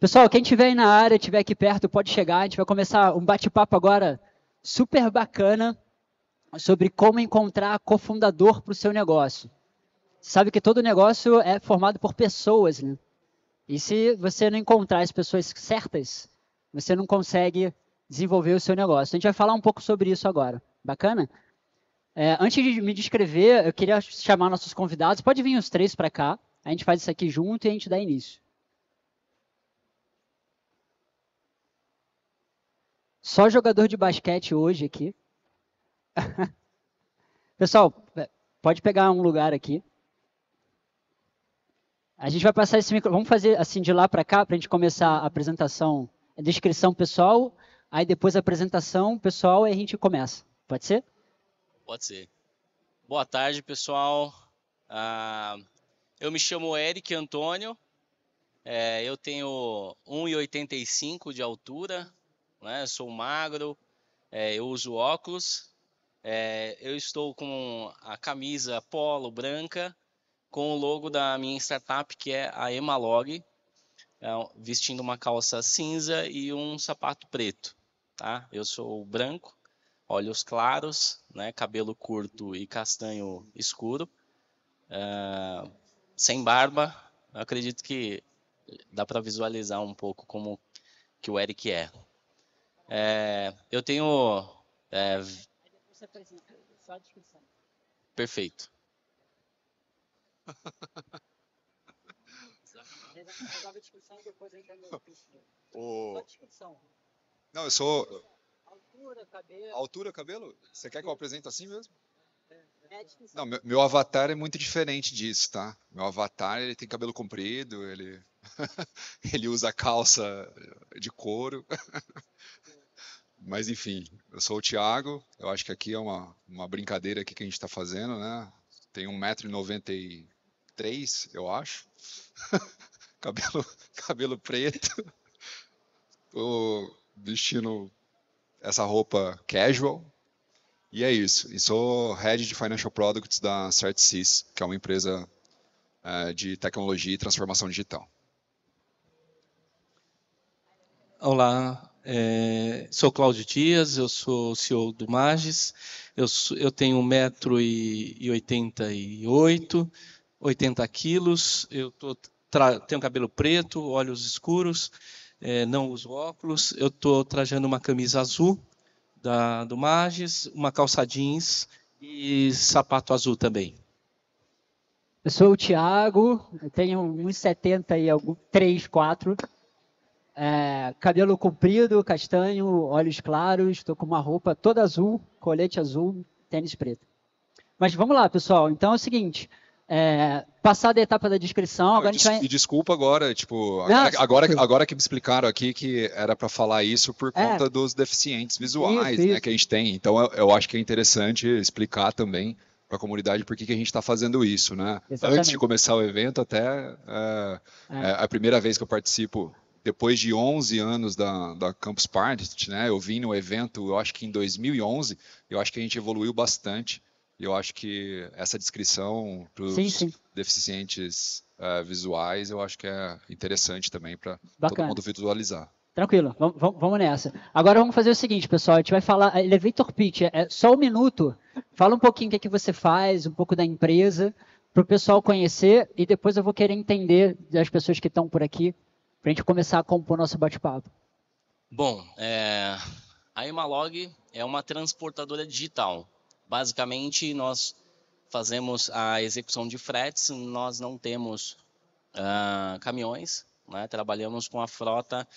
Pessoal, quem estiver aí na área, estiver aqui perto, pode chegar. A gente vai começar um bate-papo agora super bacana sobre como encontrar cofundador para o seu negócio. Você sabe que todo negócio é formado por pessoas, né? E se você não encontrar as pessoas certas, você não consegue desenvolver o seu negócio. A gente vai falar um pouco sobre isso agora. Bacana? Antes de me descrever, eu queria chamar nossos convidados. Pode vir os três para cá. A gente faz isso aqui junto e a gente dá início. Só jogador de basquete hoje aqui. Pessoal, pode pegar um lugar aqui. A gente vai passar esse micro. Vamos fazer assim de lá para cá, para a gente começar a apresentação, a descrição pessoal, aí depois a apresentação pessoal e a gente começa. Pode ser? Pode ser. Boa tarde, pessoal. Eu me chamo Eric Antônio. Eu tenho 1,85 de altura, né? Sou magro, eu uso óculos. Eu estou com a camisa polo branca, com o logo da minha startup, que é a Emalog, vestindo uma calça cinza e um sapato preto. Tá? Eu sou branco, olhos claros, né? Cabelo curto e castanho escuro, sem barba. Eu acredito que dá para visualizar um pouco como que o Eric é. Eu tenho... Perfeito. Não, eu sou... Altura, cabelo? Você quer que eu apresente assim mesmo? Não, meu avatar é muito diferente disso, tá? Meu avatar, ele tem cabelo comprido, ele, ele usa calça de couro. Mas, enfim, eu sou o Thiago. Eu acho que aqui é uma brincadeira aqui que a gente está fazendo, né? Tenho 1,93 m, eu acho. Cabelo preto. Tô vestindo essa roupa casual. E é isso. E sou Head de Financial Products da CertSys, que é uma empresa de tecnologia e transformação digital. Olá, sou Cláudio Dias, eu sou CEO do Magis. Eu tenho 1,88 m, 80 quilos. Eu tenho cabelo preto, olhos escuros, não uso óculos. Eu estou trajando uma camisa azul do Magis, uma calça jeans e sapato azul também. Eu sou o Thiago, eu tenho 1,70 m e 3, 4. Cabelo comprido, castanho, olhos claros, estou com uma roupa toda azul, colete azul, tênis preto. Mas vamos lá, pessoal. Então é o seguinte, passada a etapa da descrição, agora a gente vai... E desculpa agora, tipo, agora que me explicaram aqui que era para falar isso por conta dos deficientes visuais, isso. Né, que a gente tem. Então eu acho que é interessante explicar também para a comunidade por que a gente está fazendo isso, né? Exatamente. Antes de começar o evento, até a primeira vez que eu participo, depois de 11 anos da Campus Party, né? Eu vim no evento, eu acho que em 2011, eu acho que a gente evoluiu bastante. Eu acho que essa descrição para os deficientes visuais, eu acho que é interessante também para todo mundo visualizar. Tranquilo, vamos nessa. Agora vamos fazer o seguinte, pessoal, a gente vai falar, Elevator Pitch, só um minuto, fala um pouquinho o que você faz, um pouco da empresa, para o pessoal conhecer, e depois eu vou querer entender das pessoas que estão por aqui, para a gente começar a compor nosso bate-papo. Bom, a Emalog é uma transportadora digital. Basicamente, nós fazemos a execução de fretes, nós não temos caminhões, né? Trabalhamos com a frota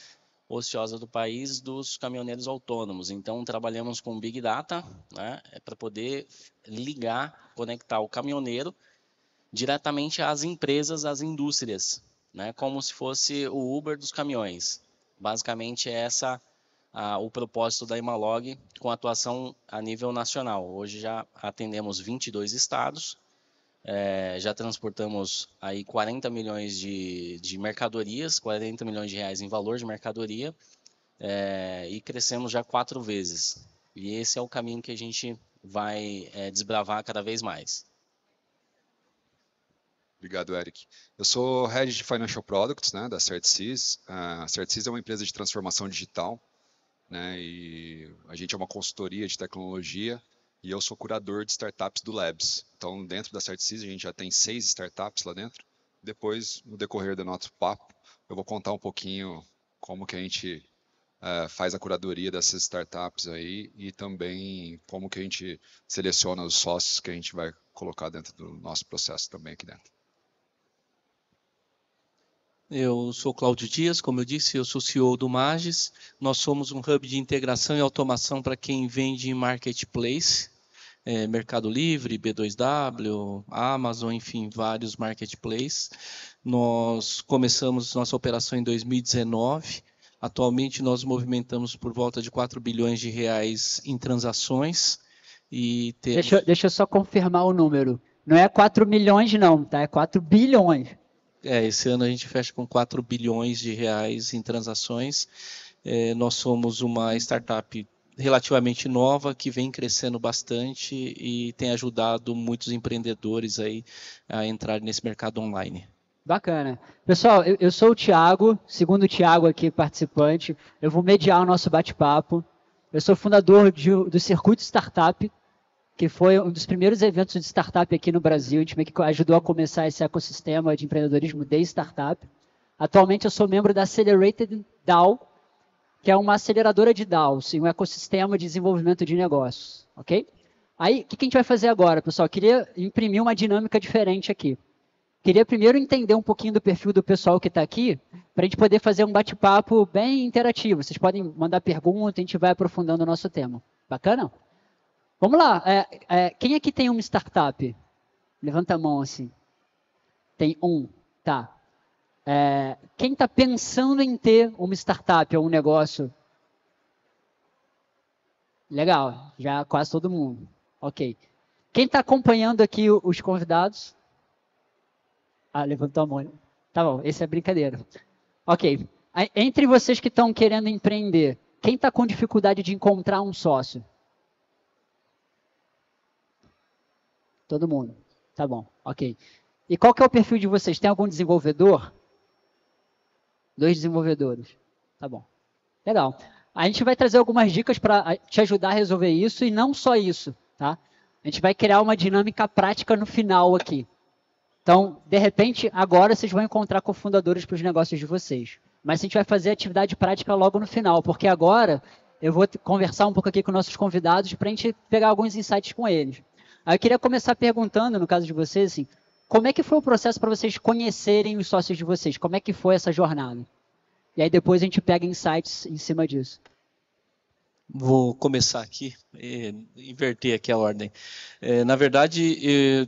ociosa do país dos caminhoneiros autônomos. Então, trabalhamos com Big Data, né? Para poder ligar, conectar o caminhoneiro diretamente às empresas, às indústrias, né? Como se fosse o Uber dos caminhões. Basicamente, é o propósito da Emalog com atuação a nível nacional. Hoje já atendemos 22 estados, já transportamos aí 40 milhões de mercadorias, 40 milhões de reais em valor de mercadoria, e crescemos já 4 vezes. E esse é o caminho que a gente vai desbravar cada vez mais. Obrigado, Eric. Eu sou Head de Financial Products, né, da CertSys. A CertSys é uma empresa de transformação digital, né, e a gente é uma consultoria de tecnologia e eu sou curador de startups do Labs. Então, dentro da CertSys, a gente já tem 6 startups lá dentro. Depois, no decorrer do nosso papo, eu vou contar um pouquinho como que a gente faz a curadoria dessas startups aí e também como que a gente seleciona os sócios que a gente vai colocar dentro do nosso processo também aqui dentro. Eu sou Cláudio Dias, como eu disse, eu sou CEO do Magis. Nós somos um hub de integração e automação para quem vende em marketplace, Mercado Livre, B2W, Amazon, enfim, vários marketplaces. Nós começamos nossa operação em 2019. Atualmente nós movimentamos por volta de 4 bilhões de reais em transações. E temos... Deixa eu só confirmar o número. Não é 4 milhões não, tá? É 4 bilhões. Esse ano a gente fecha com 4 bilhões de reais em transações. Nós somos uma startup relativamente nova, que vem crescendo bastante e tem ajudado muitos empreendedores aí a entrar nesse mercado online. Bacana. Pessoal, eu sou o Thiago, segundo o Thiago aqui, participante. Eu vou mediar o nosso bate-papo. Eu sou fundador do Circuito Startup, que foi um dos primeiros eventos de startup aqui no Brasil. A gente meio que ajudou a começar esse ecossistema de empreendedorismo de startup. Atualmente eu sou membro da Accelerated DAO, que é uma aceleradora de DAOs, um ecossistema de desenvolvimento de negócios. Ok? Aí, o que a gente vai fazer agora, pessoal? Eu queria imprimir uma dinâmica diferente aqui. Queria primeiro entender um pouquinho do perfil do pessoal que está aqui, para a gente poder fazer um bate-papo bem interativo. Vocês podem mandar pergunta, a gente vai aprofundando o nosso tema. Bacana? Vamos lá. Quem aqui tem uma startup? Levanta a mão assim. Tem um. Tá. Quem está pensando em ter uma startup ou um negócio? Legal. Já quase todo mundo. Ok. Quem está acompanhando aqui os convidados? Levantou a mão. Tá bom, esse é brincadeira. Ok. Entre vocês que estão querendo empreender, quem está com dificuldade de encontrar um sócio? Todo mundo. Tá bom, ok. E qual que é o perfil de vocês? Tem algum desenvolvedor? 2 desenvolvedores. Tá bom. Legal. A gente vai trazer algumas dicas para te ajudar a resolver isso e não só isso, tá? A gente vai criar uma dinâmica prática no final aqui. Então, de repente, agora vocês vão encontrar cofundadores para os negócios de vocês. Mas a gente vai fazer atividade prática logo no final, porque agora eu vou conversar um pouco aqui com nossos convidados para a gente pegar alguns insights com eles. Aí eu queria começar perguntando, no caso de vocês, assim, como é que foi o processo para vocês conhecerem os sócios de vocês? Como é que foi essa jornada? E aí depois a gente pega insights em cima disso. Vou começar aqui, inverter aqui a ordem. Na verdade,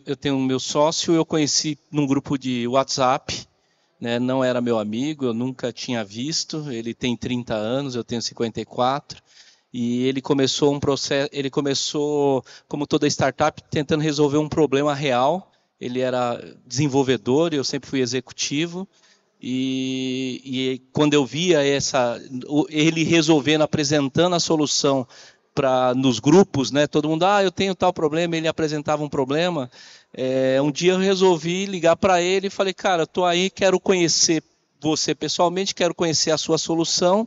eu tenho um meu sócio, eu conheci num grupo de WhatsApp, né, não era meu amigo, eu nunca tinha visto, ele tem 30 anos, eu tenho 54, e ele começou um processo, ele começou, como toda startup, tentando resolver um problema real. Ele era desenvolvedor, eu sempre fui executivo, e quando eu via ele resolvendo, apresentando a solução nos grupos, né, todo mundo, eu tenho tal problema, ele apresentava um problema. Um dia eu resolvi ligar para ele e falei, cara, eu estou aí, quero conhecer você pessoalmente, quero conhecer a sua solução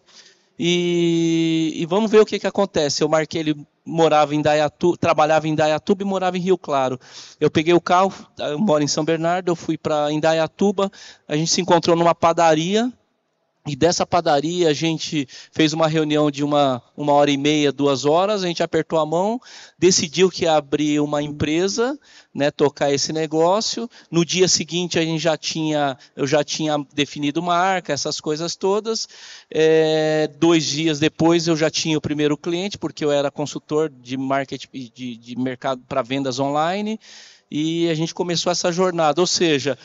e vamos ver o que acontece. Eu marquei, ele morava em Indaiatuba, trabalhava em Indaiatuba e morava em Rio Claro. Eu peguei o carro, eu moro em São Bernardo, eu fui para Indaiatuba, a gente se encontrou numa padaria, e dessa padaria a gente fez uma reunião de 1h30, 2 horas, a gente apertou a mão, decidiu que ia abrir uma empresa, né, tocar esse negócio. No dia seguinte eu já tinha definido marca, essas coisas todas. 2 dias depois eu já tinha o primeiro cliente, porque eu era consultor de marketing de mercado para vendas online, e a gente começou essa jornada. Ou seja,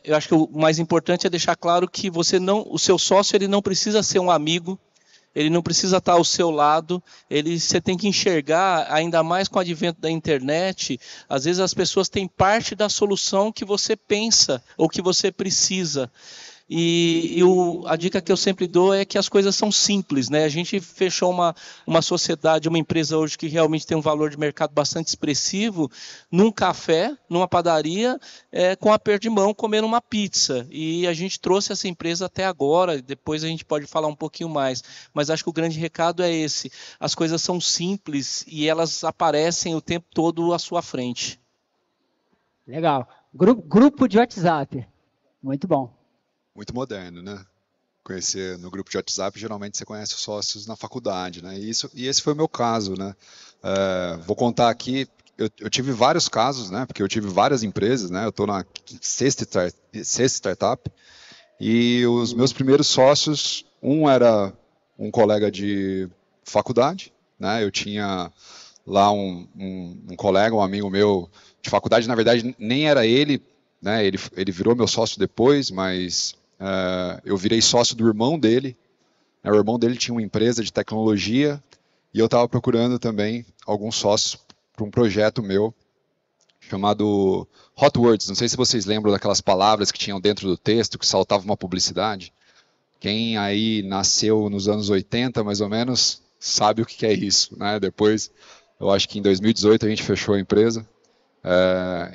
eu acho que o mais importante é deixar claro que o seu sócio ele não precisa ser um amigo, ele não precisa estar ao seu lado, você tem que enxergar, ainda mais com o advento da internet, às vezes as pessoas têm parte da solução que você pensa ou que você precisa. A dica que eu sempre dou é que as coisas são simples, né? A gente fechou uma sociedade, uma empresa hoje que realmente tem um valor de mercado bastante expressivo, num café, numa padaria, com aperto de mão, comendo uma pizza. E a gente trouxe essa empresa até agora, depois a gente pode falar um pouquinho mais. Mas acho que o grande recado é esse. As coisas são simples e elas aparecem o tempo todo à sua frente. Legal. Grupo de WhatsApp. Muito bom. Muito moderno, né? Conhecer no grupo de WhatsApp, geralmente você conhece os sócios na faculdade, né? E esse foi o meu caso, né? Vou contar aqui, eu tive vários casos, né? Porque eu tive várias empresas, né? Eu estou na sexta startup, e os meus primeiros sócios, um era um colega de faculdade, né? Eu tinha lá um colega, um amigo meu de faculdade, na verdade nem era ele, né? Ele virou meu sócio depois, mas eu virei sócio do irmão dele. O irmão dele tinha uma empresa de tecnologia e eu estava procurando também alguns sócios para um projeto meu chamado Hot Words. Não sei se vocês lembram daquelas palavras que tinham dentro do texto, que saltava uma publicidade. Quem aí nasceu nos anos 80, mais ou menos, sabe o que é isso, né? Depois, eu acho que em 2018 a gente fechou a empresa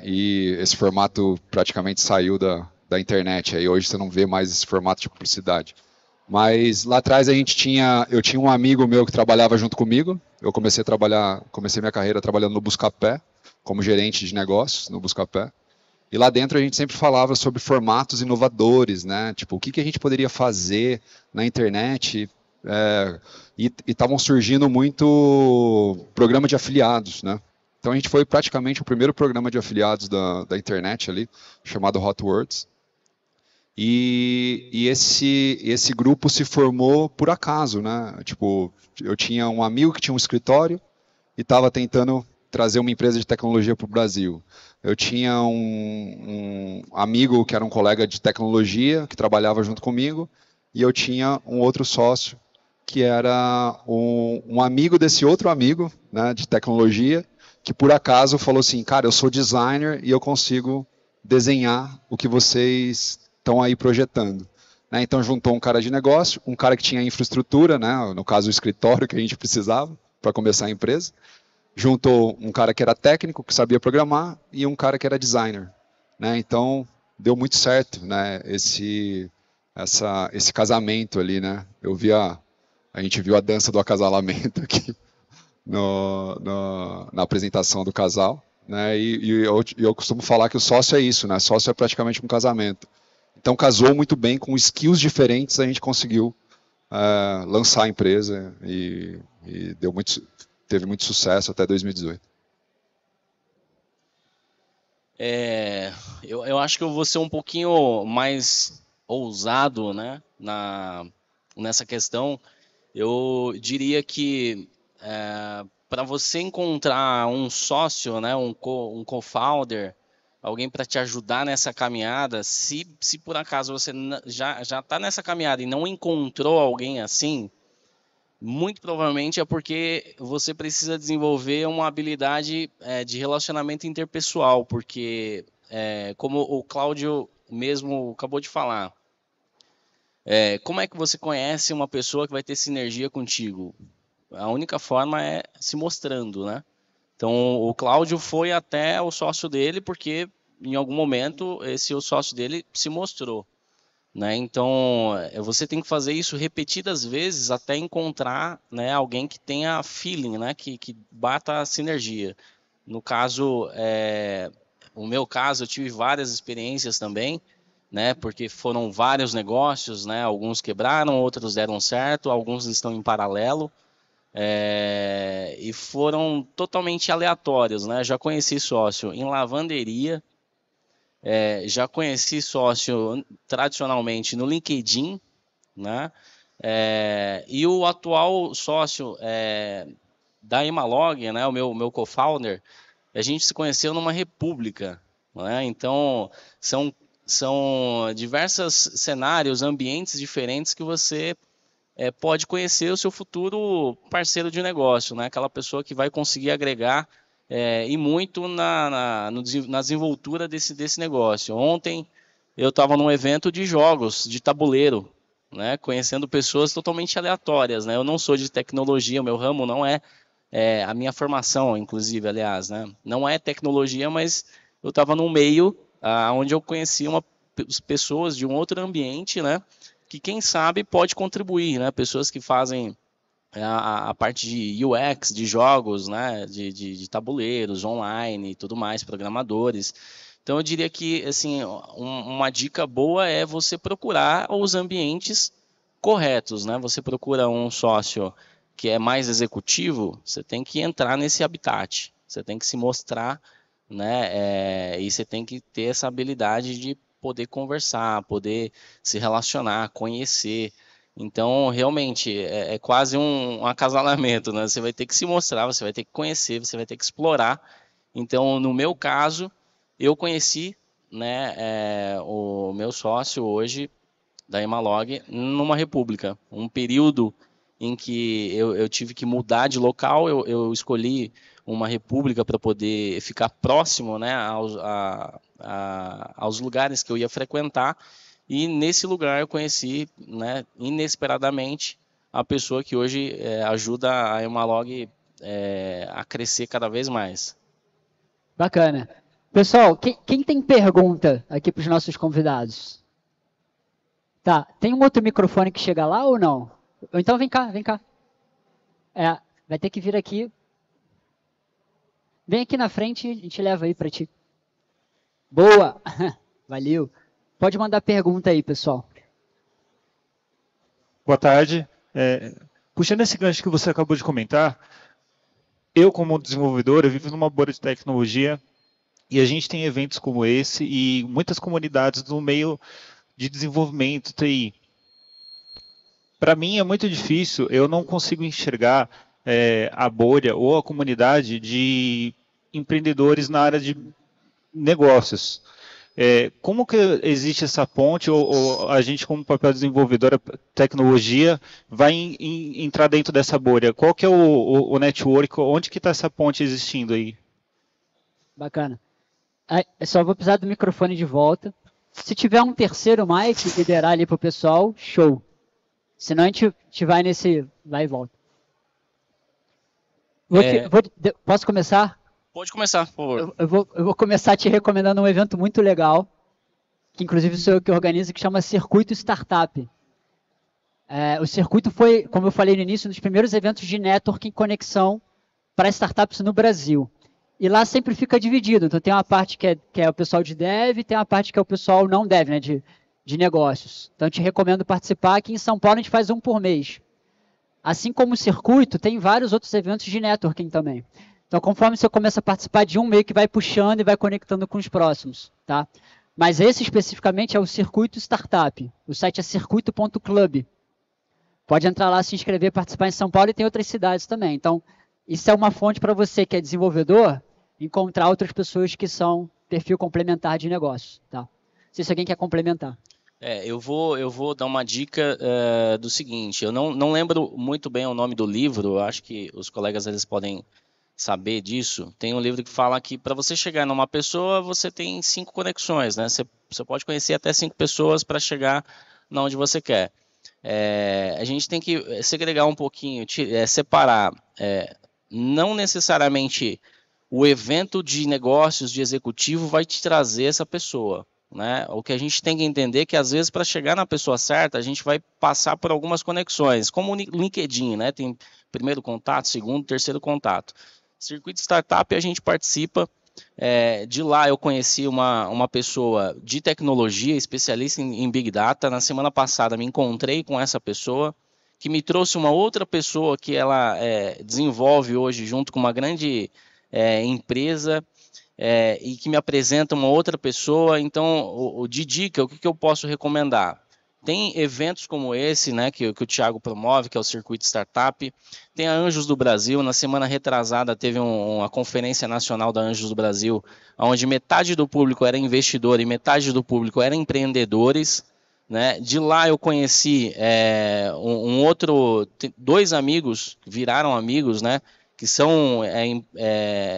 e esse formato praticamente saiu da internet. Aí hoje você não vê mais esse formato de publicidade. Mas lá atrás eu tinha um amigo meu que trabalhava junto comigo. Eu comecei minha carreira trabalhando no Buscapé, como gerente de negócios no Buscapé. E lá dentro a gente sempre falava sobre formatos inovadores, né? Tipo, o que a gente poderia fazer na internet. E estavam surgindo muito programa de afiliados, né? Então a gente foi praticamente o primeiro programa de afiliados da internet ali, chamado Hot Words. E esse grupo se formou por acaso, né? Tipo, eu tinha um amigo que tinha um escritório e estava tentando trazer uma empresa de tecnologia para o Brasil. Eu tinha um amigo que era um colega de tecnologia, que trabalhava junto comigo, e eu tinha um outro sócio, que era um amigo desse outro amigo, né, de tecnologia, que por acaso falou assim, cara, eu sou designer e eu consigo desenhar o que vocês estão aí projetando. Né? Então juntou um cara de negócio, um cara que tinha infraestrutura, né, no caso o escritório que a gente precisava para começar a empresa, juntou um cara que era técnico, que sabia programar, e um cara que era designer. Né? Então, deu muito certo, né? esse casamento ali. Né? A gente viu a dança do acasalamento aqui na apresentação do casal. Né? E eu costumo falar que o sócio é isso, né? Sócio é praticamente um casamento. Então, casou muito bem, com skills diferentes, a gente conseguiu lançar a empresa e teve muito sucesso até 2018. Eu acho que eu vou ser um pouquinho mais ousado, né, nessa questão. Eu diria que para você encontrar um sócio, né, um co-founder, alguém para te ajudar nessa caminhada, se por acaso você já está nessa caminhada e não encontrou alguém assim, muito provavelmente é porque você precisa desenvolver uma habilidade de relacionamento interpessoal, porque, como o Cláudio mesmo acabou de falar, como é que você conhece uma pessoa que vai ter sinergia contigo? A única forma é se mostrando, né? Então, o Cláudio foi até o sócio dele porque, em algum momento, o sócio dele se mostrou. Né? Então, você tem que fazer isso repetidas vezes até encontrar, né, alguém que tenha feeling, né, que bata a sinergia. No caso, o meu caso, eu tive várias experiências também, né, porque foram vários negócios, né, alguns quebraram, outros deram certo, alguns estão em paralelo, e foram totalmente aleatórios. Né? Já conheci sócio em lavanderia, já conheci sócio tradicionalmente no LinkedIn, né? E o atual sócio da Emalog, né? O meu co-founder, a gente se conheceu numa república, né? Então são diversos cenários, ambientes diferentes que você pode conhecer o seu futuro parceiro de negócio, né? Aquela pessoa que vai conseguir agregar e muito na desenvoltura desse negócio. Ontem eu estava num evento de jogos, de tabuleiro, né, conhecendo pessoas totalmente aleatórias, né? Eu não sou de tecnologia, o meu ramo não é, a minha formação, inclusive, aliás, né? Não é tecnologia, mas eu estava num meio onde eu conheci pessoas de um outro ambiente, né? Que quem sabe pode contribuir, né? Pessoas que fazem a parte de UX, de jogos, né? De tabuleiros, online e tudo mais, programadores. Então eu diria que assim, uma dica boa é você procurar os ambientes corretos, né? Você procura um sócio que é mais executivo, você tem que entrar nesse habitat, você tem que se mostrar, né? E você tem que ter essa habilidade de poder conversar, poder se relacionar, conhecer. Então, realmente, é quase um acasalamento, né? Você vai ter que se mostrar, você vai ter que conhecer, você vai ter que explorar. Então, no meu caso, eu conheci, né, o meu sócio hoje da Emalog numa república, um período em que eu tive que mudar de local, eu escolhi uma república para poder ficar próximo, né, aos lugares que eu ia frequentar, e nesse lugar eu conheci, né, inesperadamente a pessoa que hoje ajuda a Emalog a crescer cada vez mais. Bacana. Pessoal, quem tem pergunta aqui para os nossos convidados? Tá, tem um outro microfone que chega lá ou não? Então vem cá, vem cá. Vai ter que vir aqui. Vem aqui na frente e a gente leva aí para ti. Boa! Valeu. Pode mandar pergunta aí, pessoal. Boa tarde. Puxando esse gancho que você acabou de comentar, eu como desenvolvedor, eu vivo numa bolha de tecnologia e a gente tem eventos como esse e muitas comunidades no meio de desenvolvimento TI. Para mim é muito difícil, eu não consigo enxergar a bolha ou a comunidade de empreendedores na área de negócios. Como que existe essa ponte, ou a gente, como papel desenvolvedor de tecnologia, vai entrar dentro dessa bolha? Qual que é o network, onde que está essa ponte existindo aí? Bacana. Eu só vou precisar do microfone de volta. Se tiver um terceiro mic, liderar ali para o pessoal, show. Senão a gente vai nesse vai e volta. Posso começar? Pode começar, por favor. Eu vou começar te recomendando um evento muito legal, que inclusive sou eu que organizo, que chama Circuito Startup. O Circuito foi, como eu falei no início, um dos primeiros eventos de networking e conexão para startups no Brasil. E lá sempre fica dividido. Então tem uma parte que é o pessoal de dev, tem uma parte que é o pessoal não dev, né, de negócios. Então eu te recomendo participar. Aqui em São Paulo a gente faz um por mês. Assim como o Circuito, tem vários outros eventos de networking também. Então, conforme você começa a participar de um, meio que vai puxando e vai conectando com os próximos, tá? Mas esse especificamente é o Circuito Startup. O site é circuito.club. Pode entrar lá, se inscrever, participar em São Paulo e tem outras cidades também. Então, isso é uma fonte para você que é desenvolvedor, encontrar outras pessoas que são perfil complementar de negócio, tá? Não sei se alguém quer complementar. Eu vou dar uma dica do seguinte, eu não lembro muito bem o nome do livro, eu acho que os colegas eles podem saber disso. Tem um livro que fala que para você chegar numa pessoa, você tem 5 conexões, né? Você pode conhecer até 5 pessoas para chegar na onde você quer. A gente tem que segregar um pouquinho, separar, não necessariamente o evento de negócios, de executivo, vai te trazer essa pessoa, né? O que a gente tem que entender é que, às vezes, para chegar na pessoa certa, a gente vai passar por algumas conexões, como o LinkedIn, né? Tem primeiro contato, segundo, terceiro contato. Circuito Startup, a gente participa. De lá eu conheci uma pessoa de tecnologia, especialista em Big Data. Na semana passada me encontrei com essa pessoa, que me trouxe uma outra pessoa que ela desenvolve hoje junto com uma grande empresa, e que me apresenta uma outra pessoa. Então, de dica, o que eu posso recomendar? Tem eventos como esse, né, que o Thiago promove, que é o Circuito Startup. Tem a Anjos do Brasil. Na semana retrasada teve uma conferência nacional da Anjos do Brasil, onde metade do público era investidor e metade do público era empreendedores, né? De lá eu conheci dois amigos que viraram amigos, né, que são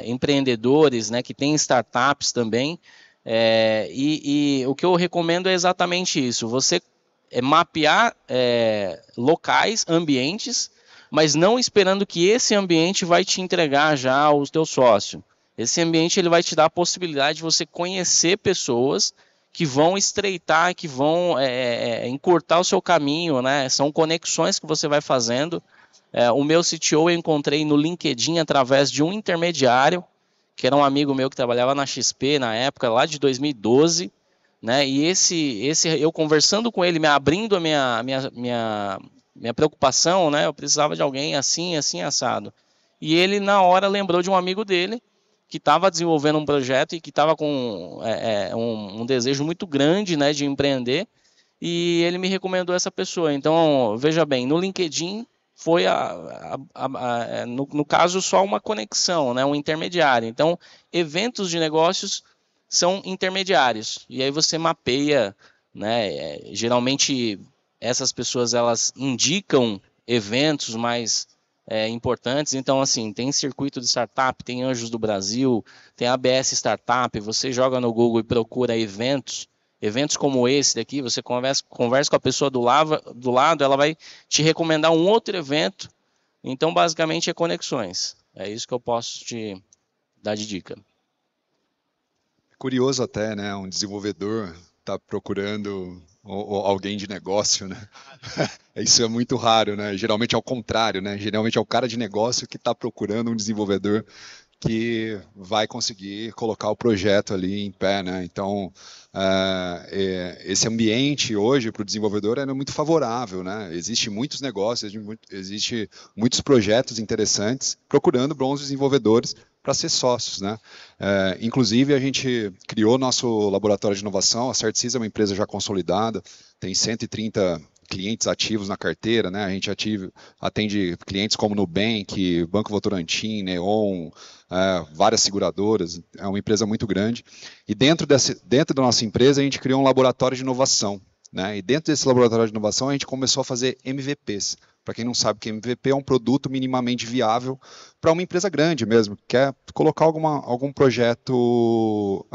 empreendedores, né, que têm startups também. E o que eu recomendo é exatamente isso. Você mapear locais, ambientes, mas não esperando que esse ambiente vai te entregar já o teu sócio. Esse ambiente ele vai te dar a possibilidade de você conhecer pessoas que vão estreitar, que vão encurtar o seu caminho, né? São conexões que você vai fazendo. O meu CTO eu encontrei no LinkedIn através de um intermediário, que era um amigo meu que trabalhava na XP na época, lá de 2012, né? E esse eu conversando com ele, me abrindo a minha preocupação, né? Eu precisava de alguém assim, assim, assado. E ele, na hora, lembrou de um amigo dele, que estava desenvolvendo um projeto e que estava com um desejo muito grande, né, de empreender, e ele me recomendou essa pessoa. Então, veja bem, no LinkedIn foi, no caso, só uma conexão, né, um intermediário. Então, eventos de negócios são intermediários, e aí você mapeia, né, geralmente essas pessoas elas indicam eventos mais importantes. Então, assim, tem circuito de startup, tem Anjos do Brasil, tem ABS Startup, você joga no Google e procura eventos como esse daqui, você conversa com a pessoa do lado, ela vai te recomendar um outro evento. Então, basicamente, é conexões. É isso que eu posso te dar de dica. Curioso até, né? Um desenvolvedor está procurando alguém de negócio, né? Isso é muito raro, né? Geralmente é o contrário, né? Geralmente é o cara de negócio que está procurando um desenvolvedor que vai conseguir colocar o projeto ali em pé, né? Então, esse ambiente hoje para o desenvolvedor é muito favorável, né? Existem muitos negócios, existe muitos projetos interessantes procurando bons desenvolvedores para ser sócios, né? Inclusive, a gente criou nosso laboratório de inovação. A CertSys é uma empresa já consolidada, tem 130 clientes ativos na carteira, né? A gente atende clientes como Nubank, Banco Votorantim, Neon, várias seguradoras. É uma empresa muito grande. E dentro da nossa empresa, a gente criou um laboratório de inovação, né? E dentro desse laboratório de inovação, a gente começou a fazer MVPs. Para quem não sabe, que MVP é um produto minimamente viável para uma empresa grande mesmo, que quer colocar algum projeto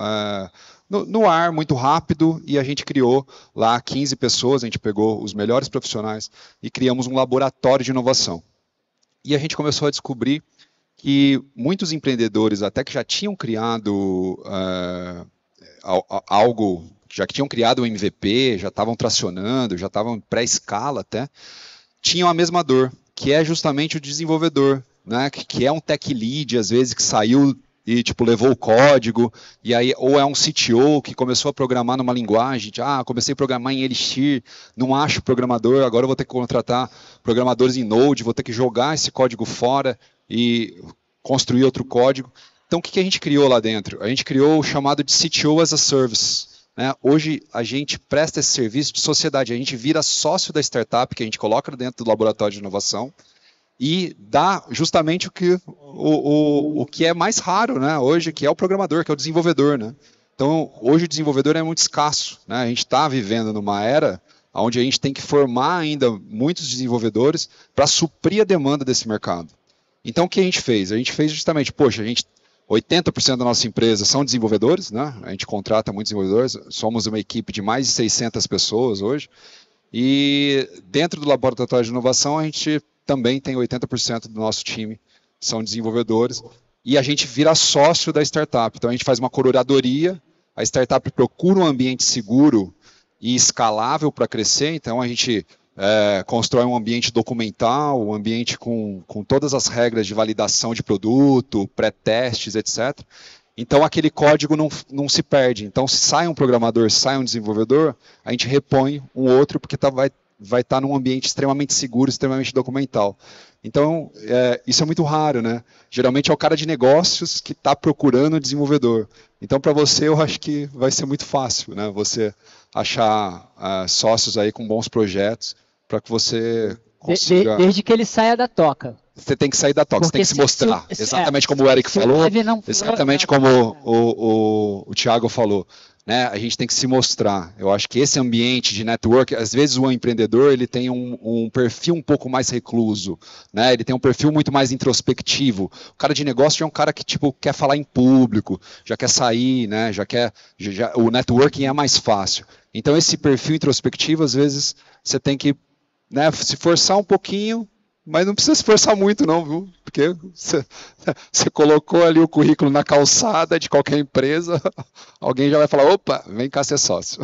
no ar muito rápido, e a gente criou lá 15 pessoas, a gente pegou os melhores profissionais e criamos um laboratório de inovação. E a gente começou a descobrir que muitos empreendedores, até que já tinham criado algo, já que tinham criado um MVP, já estavam tracionando, já estavam pré-escala até, tinham a mesma dor, que é justamente o desenvolvedor, né? Que é um tech lead, às vezes, que saiu e levou o código, e aí, ou é um CTO que começou a programar numa linguagem, comecei a programar em Elixir, não acho programador, agora eu vou ter que contratar programadores em Node, vou ter que jogar esse código fora e construir outro código. Então, o que a gente criou lá dentro? A gente criou o chamado de CTO as a Service. Hoje a gente presta esse serviço de sociedade, a gente vira sócio da startup que a gente coloca dentro do laboratório de inovação e dá justamente o que é mais raro, né, hoje, que é o programador, que é o desenvolvedor, né? Então, hoje o desenvolvedor é muito escasso, né? A gente está vivendo numa era onde a gente tem que formar ainda muitos desenvolvedores para suprir a demanda desse mercado. Então, o que a gente fez? A gente fez justamente, 80% da nossa empresa são desenvolvedores, né? A gente contrata muitos desenvolvedores, somos uma equipe de mais de 600 pessoas hoje, e dentro do laboratório de inovação a gente também tem 80% do nosso time são desenvolvedores, e a gente vira sócio da startup. Então a gente faz uma curadoria, a startup procura um ambiente seguro e escalável para crescer, então a gente constrói um ambiente documental, um ambiente com todas as regras de validação de produto, pré-testes, etc. Então, aquele código não se perde. Então, se sai um programador, sai um desenvolvedor, a gente repõe um outro, porque vai estar num ambiente extremamente seguro, extremamente documental. Então, isso é muito raro, né? Geralmente é o cara de negócios que está procurando o desenvolvedor. Então, para você, eu acho que vai ser muito fácil, né? Você achar sócios aí com bons projetos, para que você consiga... Desde que ele saia da toca. Você tem que sair da toca, você tem que se mostrar. Exatamente como o Eric falou, exatamente como o Thiago falou. né? A gente tem que se mostrar. Eu acho que esse ambiente de network, às vezes o empreendedor ele tem um perfil um pouco mais recluso, né? Ele tem um perfil muito mais introspectivo. O cara de negócio já é um cara que tipo quer falar em público, já quer sair, né? O networking é mais fácil. Então esse perfil introspectivo, às vezes você tem que, né, se forçar um pouquinho. Mas não precisa se esforçar muito não, viu? Porque você colocou ali o currículo na calçada de qualquer empresa, alguém já vai falar, opa, vem cá ser sócio.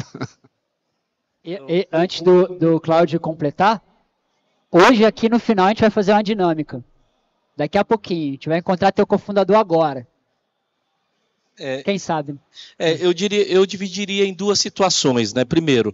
E antes do Cláudio completar, hoje aqui no final a gente vai fazer uma dinâmica. Daqui a pouquinho, a gente vai encontrar teu cofundador agora. Quem sabe? Eu dividiria em duas situações, né? Primeiro,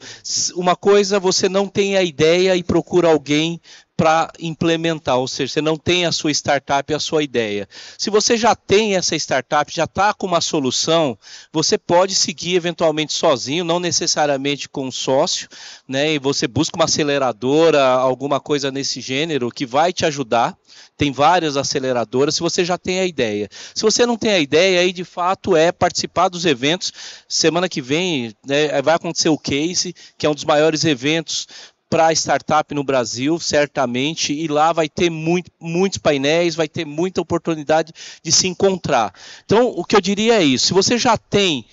uma coisa você não tem a ideia e procura alguém para implementar, ou seja, você não tem a sua startup e a sua ideia. Se você já tem essa startup, já está com uma solução, você pode seguir eventualmente sozinho, não necessariamente com um sócio, né? E você busca uma aceleradora, alguma coisa nesse gênero que vai te ajudar. Tem várias aceleradoras, se você já tem a ideia. Se você não tem a ideia, aí de fato é participar dos eventos. Semana que vem, né, vai acontecer o Case, que é um dos maiores eventos para startup no Brasil, certamente, e lá vai ter muitos painéis, vai ter muita oportunidade de se encontrar. Então, o que eu diria é isso, se você já tem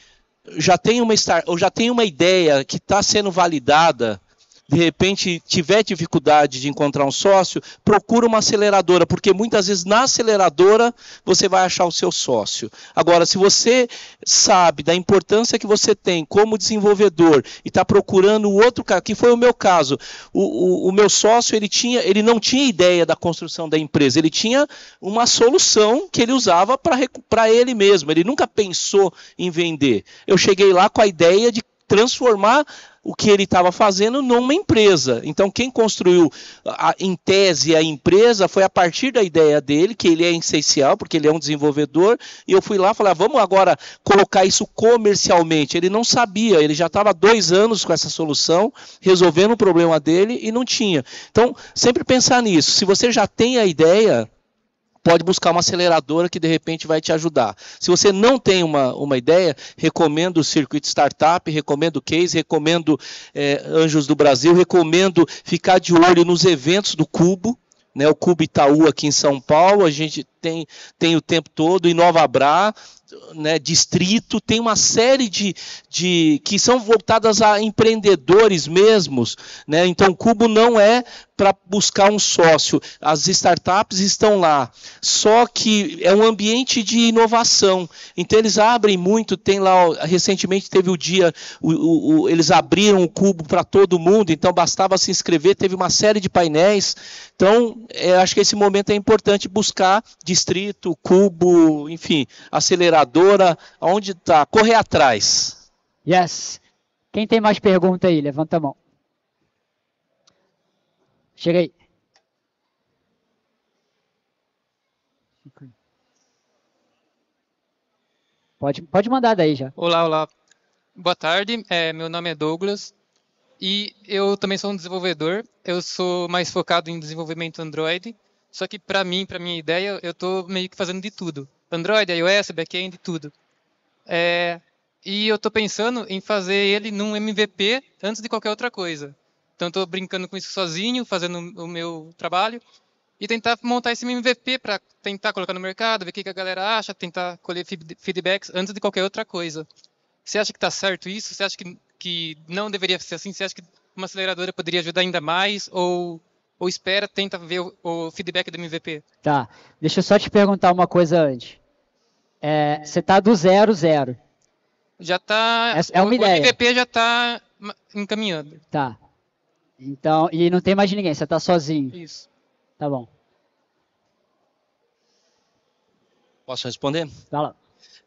uma ideia que está sendo validada, de repente tiver dificuldade de encontrar um sócio, procura uma aceleradora, porque muitas vezes na aceleradora você vai achar o seu sócio. Agora, se você sabe da importância que você tem como desenvolvedor e está procurando o outro cara, que foi o meu caso, o meu sócio ele não tinha ideia da construção da empresa, ele tinha uma solução que ele usava para ele mesmo, ele nunca pensou em vender. Eu cheguei lá com a ideia de transformar o que ele estava fazendo numa empresa. Então, quem construiu, em tese, a empresa foi a partir da ideia dele, que ele é essencial, porque ele é um desenvolvedor, e eu fui lá e falei, vamos agora colocar isso comercialmente. Ele não sabia, ele já estava há 2 anos com essa solução, resolvendo o problema dele, e não tinha. Então, sempre pensar nisso. Se você já tem a ideia, pode buscar uma aceleradora que de repente vai te ajudar. Se você não tem uma ideia, recomendo o Circuito Startup, recomendo o Case, recomendo Anjos do Brasil, recomendo ficar de olho nos eventos do Cubo, né, o Cubo Itaú aqui em São Paulo, a gente tem o tempo todo, em Nova Brá, né, Distrito, tem uma série que são voltadas a empreendedores mesmos, né? Então o Cubo não é para buscar um sócio, as startups estão lá, só que é um ambiente de inovação, então eles abrem muito, tem lá, recentemente teve o dia, eles abriram o Cubo para todo mundo, então bastava se inscrever, teve uma série de painéis, então acho que esse momento é importante buscar Distrito, Cubo, enfim, aceleradora, onde está, correr atrás. Yes. Quem tem mais pergunta aí? Levanta a mão. Chega aí. Pode mandar daí já. Olá. Boa tarde, meu nome é Douglas e eu também sou um desenvolvedor. Eu sou mais focado em desenvolvimento Android, só que para minha ideia, eu estou meio que fazendo de tudo. Android, iOS, back-end, tudo. E eu estou pensando em fazer ele num MVP antes de qualquer outra coisa. Então, estou brincando com isso sozinho, fazendo o meu trabalho e tentar montar esse MVP para tentar colocar no mercado, ver o que a galera acha, tentar colher feedbacks antes de qualquer outra coisa. Você acha que está certo isso? Você acha que não deveria ser assim? Você acha que uma aceleradora poderia ajudar ainda mais? Ou espera, tenta ver o feedback do MVP? Tá, deixa eu só te perguntar uma coisa antes. Você está do 0, 0. Já está. Uma ideia. O MVP já está encaminhando. Tá. Então, e não tem mais ninguém, você está sozinho. Isso. Tá bom. Posso responder? Vai lá.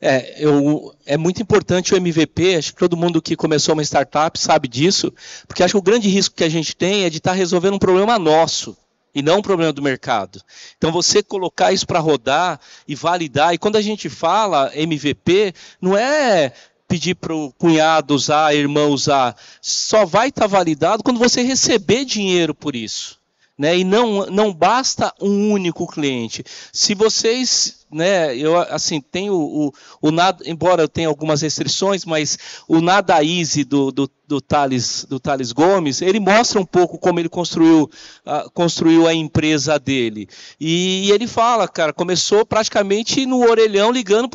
É muito importante o MVP, acho que todo mundo que começou uma startup sabe disso, porque acho que o grande risco que a gente tem é de estar resolvendo um problema nosso, e não um problema do mercado. Então, você colocar isso para rodar e validar, e quando a gente fala MVP, não é pedir para o cunhado usar, a irmã usar, só vai estar validado quando você receber dinheiro por isso. Né? E não basta um único cliente. Se vocês né, eu assim, tenho o nada, embora eu tenha algumas restrições, mas o Nada Easy do Thales Gomes, ele mostra um pouco como ele construiu a empresa dele. E ele fala, cara, começou praticamente no orelhão, ligando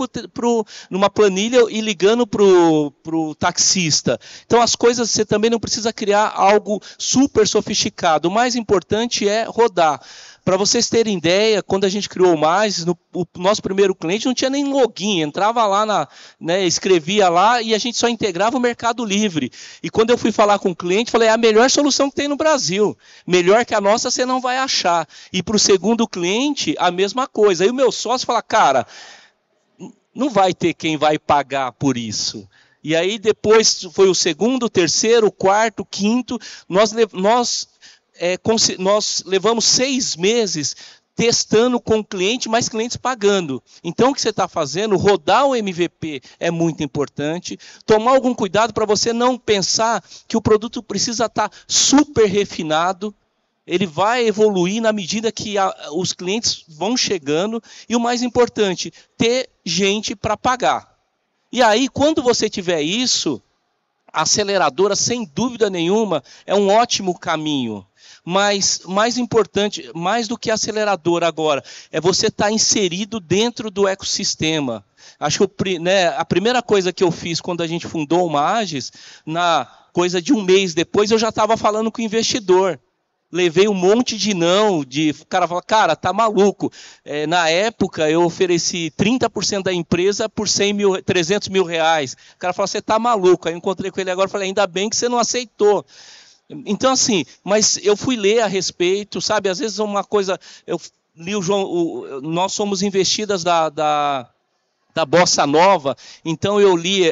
numa planilha e ligando para o taxista. Então, as coisas, você também não precisa criar algo super sofisticado. O mais importante é rodar. Para vocês terem ideia, quando a gente criou o Mais, o nosso primeiro cliente não tinha nem login, entrava lá, escrevia lá e a gente só integrava o Mercado Livre. E quando eu fui falar com o cliente, falei, é a melhor solução que tem no Brasil. Melhor que a nossa você não vai achar. E para o segundo cliente, a mesma coisa. Aí o meu sócio fala, cara, não vai ter quem vai pagar por isso. E aí depois foi o segundo, o terceiro, o quarto, o quinto, nós levamos 6 meses testando com o cliente, mais clientes pagando. Então, o que você está fazendo, rodar o MVP é muito importante, tomar algum cuidado para você não pensar que o produto precisa estar super refinado, ele vai evoluir na medida que os clientes vão chegando, e o mais importante, ter gente para pagar. E aí, quando você tiver isso, a aceleradora, sem dúvida nenhuma, é um ótimo caminho. Mas mais importante, mais do que acelerador agora, é você estar inserido dentro do ecossistema. Acho que a primeira coisa que eu fiz quando a gente fundou o Magis, na coisa de um mês depois, eu já estava falando com o investidor. Levei um monte de não, o cara falou, cara, tá maluco. Na época, eu ofereci 30% da empresa por 300 mil reais. O cara falou, você tá maluco. Aí eu encontrei com ele agora e falei, ainda bem que você não aceitou. Então, assim, mas eu fui ler a respeito, sabe? Às vezes uma coisa, eu li o João, nós somos investidas da Bossa Nova, então eu li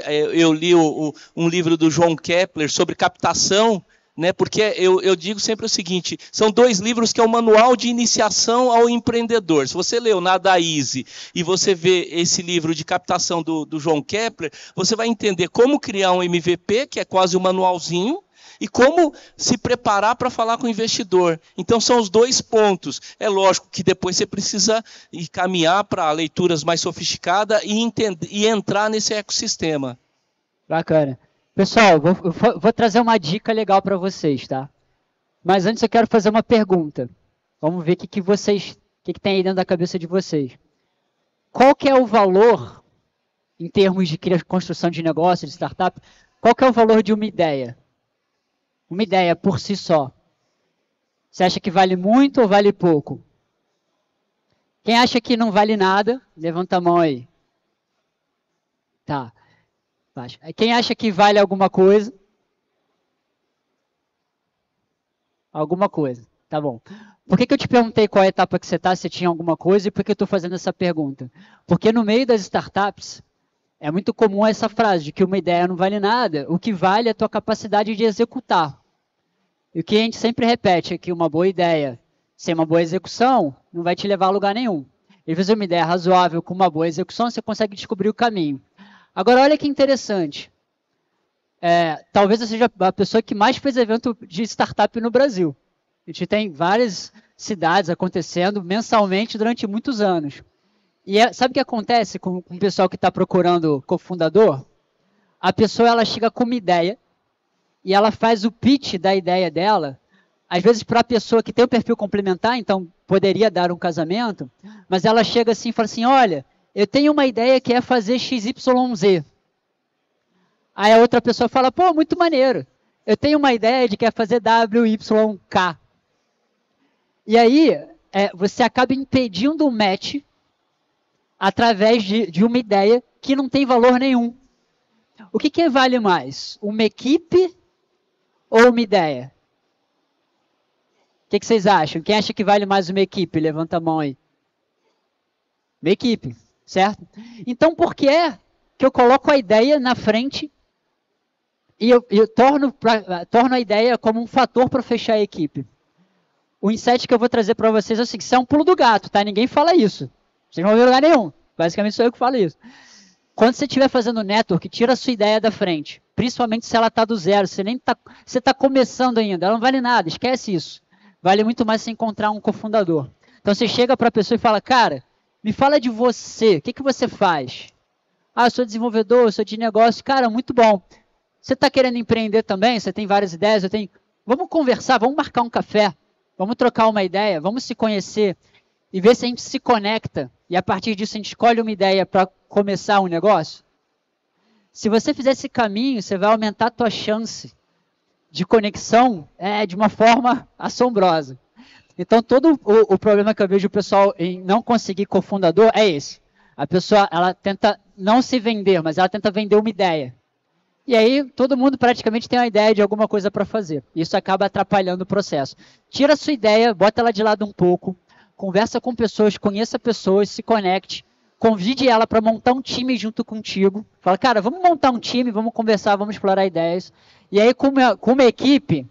um livro do João Kepler sobre captação, né? Porque eu digo sempre o seguinte, são 2 livros que é o manual de iniciação ao empreendedor. Se você lê o Nada Easy e você vê esse livro de captação do João Kepler, você vai entender como criar um MVP, que é quase um manualzinho, e como se preparar para falar com o investidor. Então, são os 2 pontos. É lógico que depois você precisa caminhar para leituras mais sofisticadas e entrar nesse ecossistema. Bacana. Pessoal, vou trazer uma dica legal para vocês, tá? Mas antes eu quero fazer uma pergunta. Vamos ver o que tem aí dentro da cabeça de vocês. Qual que é o valor, em termos de construção de negócio, de startup, qual que é o valor de uma ideia? Uma ideia por si só. Você acha que vale muito ou vale pouco? Quem acha que não vale nada, levanta a mão aí. Tá. Quem acha que vale alguma coisa? Alguma coisa. Tá bom. Por que eu te perguntei qual é a etapa que você está, se tinha alguma coisa, e por que eu estou fazendo essa pergunta? Porque no meio das startups, é muito comum essa frase de que uma ideia não vale nada, o que vale é a tua capacidade de executar. E o que a gente sempre repete é que uma boa ideia sem uma boa execução não vai te levar a lugar nenhum. E fazer uma ideia razoável com uma boa execução, você consegue descobrir o caminho. Agora, olha que interessante. Talvez eu seja a pessoa que mais fez evento de startup no Brasil. A gente tem várias cidades acontecendo mensalmente durante muitos anos. E sabe o que acontece com o pessoal que está procurando cofundador? A pessoa ela chega com uma ideia e ela faz o pitch da ideia dela, às vezes para a pessoa que tem o perfil complementar, então poderia dar um casamento, mas ela chega assim e fala assim, olha, eu tenho uma ideia que é fazer XYZ. Aí a outra pessoa fala, pô, muito maneiro. Eu tenho uma ideia de que é fazer WYK. E aí você acaba impedindo o match através de uma ideia que não tem valor nenhum. O que vale mais? Uma equipe ou uma ideia? O que vocês acham? Quem acha que vale mais uma equipe? Levanta a mão aí. Uma equipe, certo? Então, por que é que eu coloco a ideia na frente e eu torno a ideia como um fator para fechar a equipe? O insight que eu vou trazer para vocês é o seguinte, isso é um pulo do gato, tá? Ninguém fala isso. Vocês não vão ver lugar nenhum. Basicamente sou eu que falo isso. Quando você estiver fazendo network, tira a sua ideia da frente. Principalmente se ela está do zero. Você está começando ainda. Ela não vale nada. Esquece isso. Vale muito mais você encontrar um cofundador. Então você chega para a pessoa e fala, cara, Me fala de você, o que você faz? Ah, eu sou desenvolvedor, eu sou de negócio. Cara, muito bom. Você está querendo empreender também? Você tem várias ideias? Vamos conversar, vamos marcar um café, vamos trocar uma ideia, vamos se conhecer e ver se a gente se conecta. E a partir disso a gente escolhe uma ideia para começar um negócio. Se você fizer esse caminho, você vai aumentar a tua chance de conexão de uma forma assombrosa. Então, todo o problema que eu vejo o pessoal em não conseguir cofundador é esse. A pessoa, ela tenta não se vender, mas ela tenta vender uma ideia. E aí, todo mundo praticamente tem uma ideia de alguma coisa para fazer. Isso acaba atrapalhando o processo. Tira a sua ideia, bota ela de lado um pouco, conversa com pessoas, conheça pessoas, se conecte, convide ela para montar um time junto contigo. Fala, cara, vamos montar um time, vamos conversar, vamos explorar ideias. E aí, com uma equipe,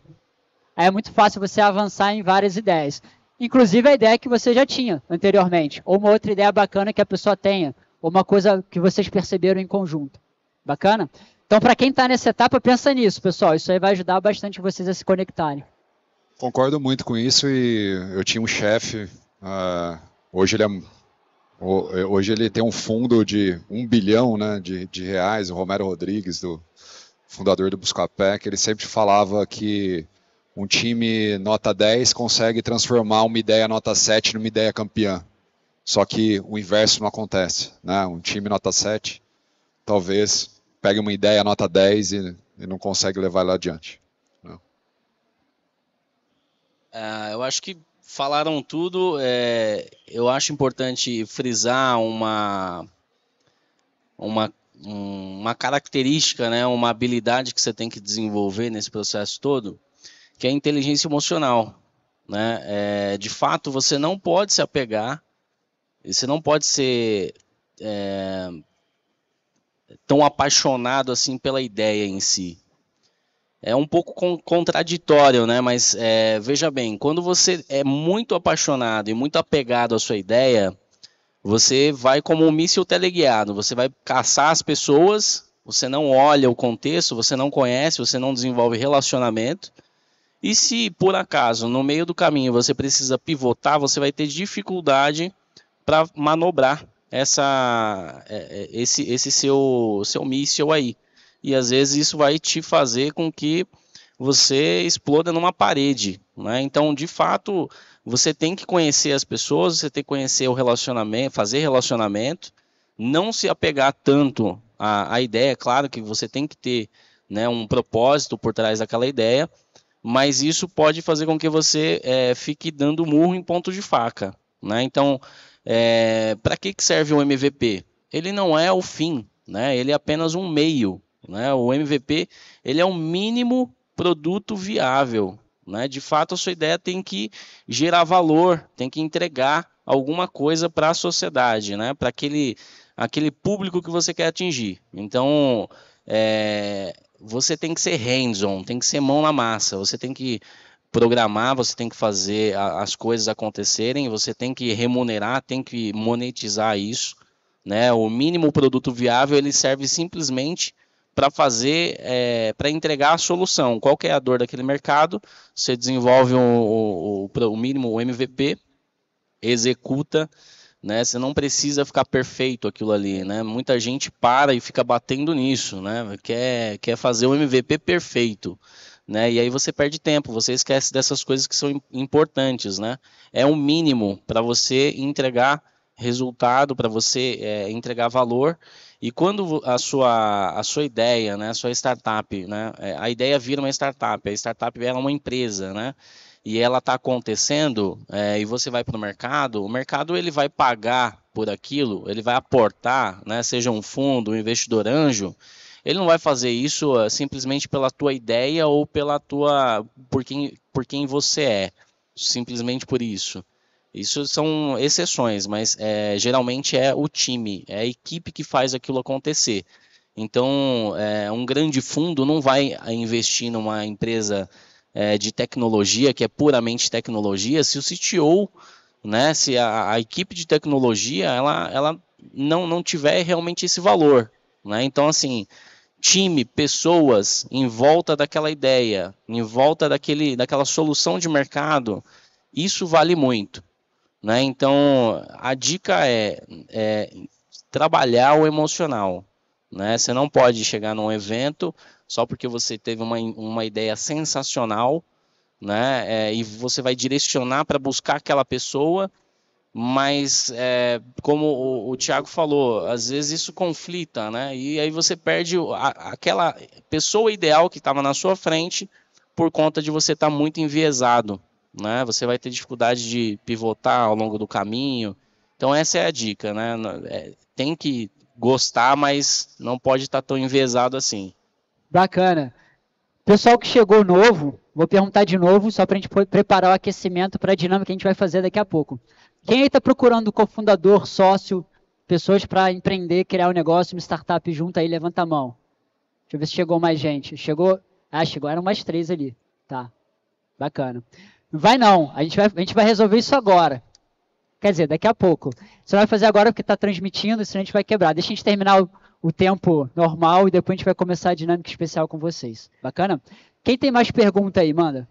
aí é muito fácil você avançar em várias ideias. Inclusive a ideia que você já tinha anteriormente, ou uma outra ideia bacana que a pessoa tenha, ou uma coisa que vocês perceberam em conjunto. Bacana? Então, para quem está nessa etapa, pensa nisso, pessoal. Isso aí vai ajudar bastante vocês a se conectarem. Concordo muito com isso e eu tinha um chefe, hoje ele tem um fundo de 1 bilhão, né, de reais, o Romero Rodrigues, fundador do Buscapé, que ele sempre falava que um time nota 10 consegue transformar uma ideia nota 7 numa ideia campeã. Só que o inverso não acontece, né? Um time nota 7 talvez pegue uma ideia nota 10 e não consegue levar ela adiante. Eu acho que falaram tudo. Eu acho importante frisar uma característica, né, uma habilidade que você tem que desenvolver nesse processo todo, que é a inteligência emocional, né? De fato, você não pode se apegar, você não pode ser tão apaixonado assim pela ideia em si. É um pouco contraditório, né? Mas veja bem, quando você é muito apaixonado e muito apegado à sua ideia, você vai como um míssil teleguiado, você vai caçar as pessoas, você não olha o contexto, você não conhece, você não desenvolve relacionamento. E se, por acaso, no meio do caminho você precisa pivotar, você vai ter dificuldade para manobrar esse seu míssil aí. E às vezes isso vai te fazer com que você exploda numa parede, né? Então, de fato, você tem que conhecer as pessoas, você tem que conhecer o relacionamento, fazer relacionamento, não se apegar tanto à ideia. Claro que você tem que ter, né, um propósito por trás daquela ideia, mas isso pode fazer com que você fique dando murro em ponto de faca, né? Então, para que serve o MVP? Ele não é o fim, né? Ele é apenas um meio, né? O MVP, ele é o mínimo produto viável, né? De fato, a sua ideia tem que gerar valor, tem que entregar alguma coisa para a sociedade, né? Para aquele público que você quer atingir. Então, você tem que ser hands-on, tem que ser mão na massa, você tem que programar, você tem que fazer as coisas acontecerem, você tem que remunerar, tem que monetizar isso, né? O mínimo produto viável, ele serve simplesmente para para entregar a solução. Qual que é a dor daquele mercado? Você desenvolve o mínimo, o MVP, executa, né? Você não precisa ficar perfeito aquilo ali, né? Muita gente para e fica batendo nisso, né? Quer fazer o MVP perfeito, né? E aí você perde tempo, você esquece dessas coisas que são importantes, né? É um mínimo para você entregar resultado, para você entregar valor. E quando a sua ideia, né, a sua startup, né, a ideia vira uma startup, a startup é uma empresa, né? E ela está acontecendo, e você vai para o mercado ele vai pagar por aquilo, ele vai aportar, né, seja um fundo, um investidor anjo, ele não vai fazer isso simplesmente pela tua ideia ou por quem você é, simplesmente por isso. Isso são exceções, mas geralmente é o time, é a equipe que faz aquilo acontecer. Então, um grande fundo não vai investir numa empresa de tecnologia, que é puramente tecnologia, se o CTO, né, se a equipe de tecnologia ela não tiver realmente esse valor, né? Então, assim, time, pessoas em volta daquela ideia, em volta daquela solução de mercado, isso vale muito, né? Então, a dica é trabalhar o emocional, né? Você não pode chegar num evento só porque você teve uma ideia sensacional, né? E você vai direcionar para buscar aquela pessoa, mas como o Thiago falou, às vezes isso conflita, né? E aí você perde aquela pessoa ideal que estava na sua frente por conta de você estar muito enviesado, né? Você vai ter dificuldade de pivotar ao longo do caminho. Então essa é a dica, né? Tem que gostar, mas não pode estar tão enviesado assim. Bacana. Pessoal que chegou novo, vou perguntar de novo, só para a gente preparar o aquecimento para a dinâmica que a gente vai fazer daqui a pouco. Quem aí está procurando cofundador, sócio, pessoas para empreender, criar um negócio, uma startup junto aí, levanta a mão. Deixa eu ver se chegou mais gente. Chegou? Ah, chegou, eram mais 3 ali. Tá, bacana. Não vai não, a gente vai resolver isso agora. Quer dizer, daqui a pouco. Você não vai fazer agora porque está transmitindo, senão a gente vai quebrar. Deixa a gente terminar o tempo normal e depois a gente vai começar a dinâmica especial com vocês. Bacana? Quem tem mais pergunta aí, manda.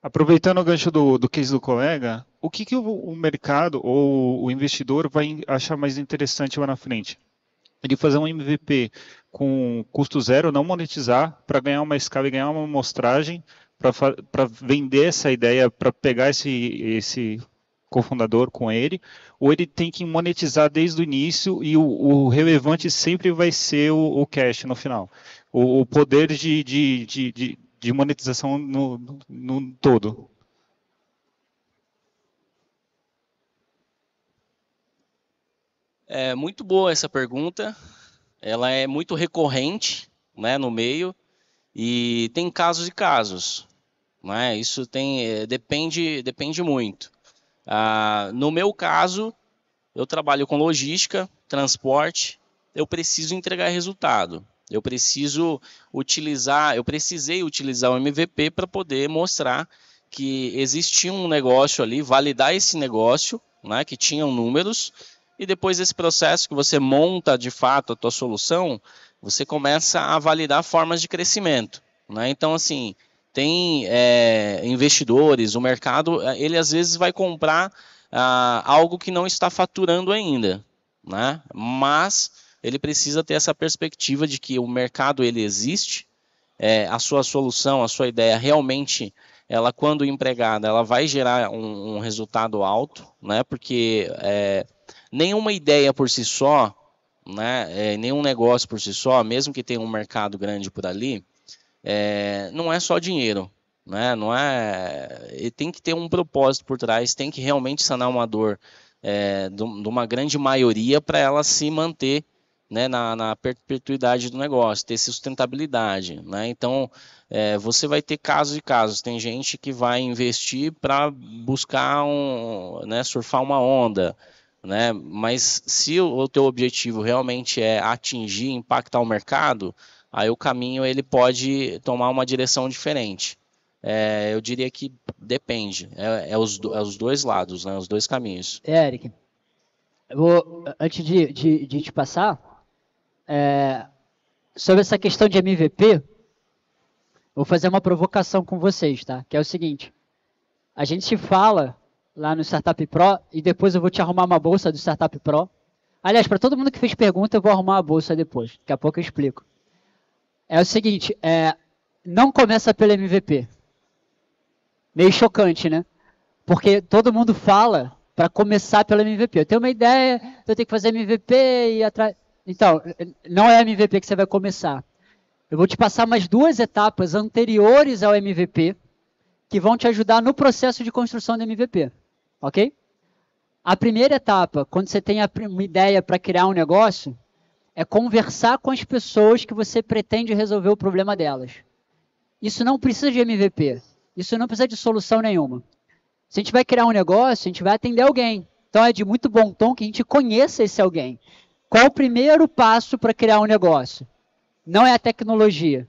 Aproveitando o gancho do case do colega, o que o mercado ou o investidor vai achar mais interessante lá na frente? Ele fazer um MVP com custo zero, não monetizar, para ganhar uma escala e ganhar uma amostragem, para vender essa ideia, para pegar esse cofundador com ele, ou ele tem que monetizar desde o início e o relevante sempre vai ser o cash no final. O poder de monetização no todo. É muito boa essa pergunta. Ela é muito recorrente, né, no meio e tem casos e casos, né? Isso depende muito. No meu caso, eu trabalho com logística, transporte. Eu preciso entregar resultado. Eu precisei utilizar o MVP para poder mostrar que existia um negócio ali, validar esse negócio, né, que tinham números, e depois desse processo que você monta de fato a tua solução, você começa a validar formas de crescimento, né? Então, assim, tem investidores, o mercado, ele às vezes vai comprar algo que não está faturando ainda, né? Mas ele precisa ter essa perspectiva de que o mercado ele existe, a sua solução, a sua ideia realmente, ela quando empregada, ela vai gerar um resultado alto, né? Porque nenhuma ideia por si só, né? Nenhum negócio por si só, mesmo que tenha um mercado grande por ali, não é só dinheiro, né? Não é, tem que ter um propósito por trás, tem que realmente sanar uma dor de uma grande maioria para ela se manter, né, na perpetuidade do negócio, ter sustentabilidade, né? Então, você vai ter casos e casos. Tem gente que vai investir para buscar né, surfar uma onda, né? Mas se o teu objetivo realmente é atingir, impactar o mercado, aí o caminho ele pode tomar uma direção diferente. Eu diria que depende. Os dois lados, né? Os dois caminhos. Eric, antes de te passar, sobre essa questão de MVP, vou fazer uma provocação com vocês, tá? Que é o seguinte, a gente se fala lá no Startup Pro e depois eu vou te arrumar uma bolsa do Startup Pro. Aliás, para todo mundo que fez pergunta, eu vou arrumar a bolsa depois. Daqui a pouco eu explico. É o seguinte, não começa pelo MVP. Meio chocante, né? Porque todo mundo fala para começar pelo MVP. Eu tenho uma ideia, eu tenho que fazer MVP e ir atrás. Então, não é MVP que você vai começar. Eu vou te passar mais 2 etapas anteriores ao MVP que vão te ajudar no processo de construção do MVP. Ok? A primeira etapa, quando você tem uma ideia para criar um negócio, é conversar com as pessoas que você pretende resolver o problema delas. Isso não precisa de MVP. Isso não precisa de solução nenhuma. Se a gente vai criar um negócio, a gente vai atender alguém. Então é de muito bom tom que a gente conheça esse alguém. Qual o primeiro passo para criar um negócio? Não é a tecnologia.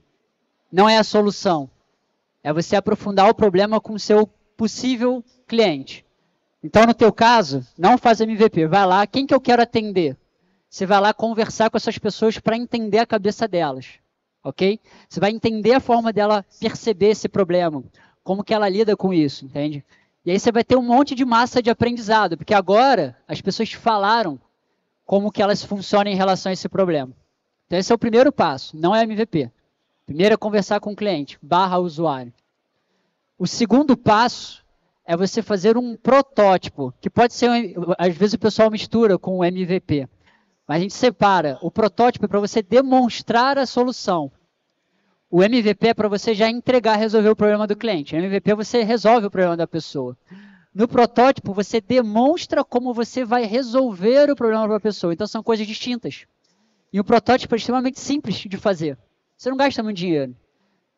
Não é a solução. É você aprofundar o problema com o seu possível cliente. Então, no teu caso, não faz MVP. Vai lá, quem que eu quero atender? Você vai lá conversar com essas pessoas para entender a cabeça delas. ok? Você vai entender a forma dela perceber esse problema, como que ela lida com isso, entende? E aí você vai ter um monte de massa de aprendizado, porque agora as pessoas te falaram como que elas funcionam em relação a esse problema. Então esse é o primeiro passo, não é MVP. Primeiro é conversar com o cliente, / usuário. O segundo passo é você fazer um protótipo, que pode ser, às vezes o pessoal mistura com o MVP, mas a gente separa. O protótipo é para você demonstrar a solução. O MVP é para você já entregar, resolver o problema do cliente. O MVP você resolve o problema da pessoa. No protótipo, você demonstra como você vai resolver o problema para a pessoa. Então, são coisas distintas. E o protótipo é extremamente simples de fazer. Você não gasta muito dinheiro.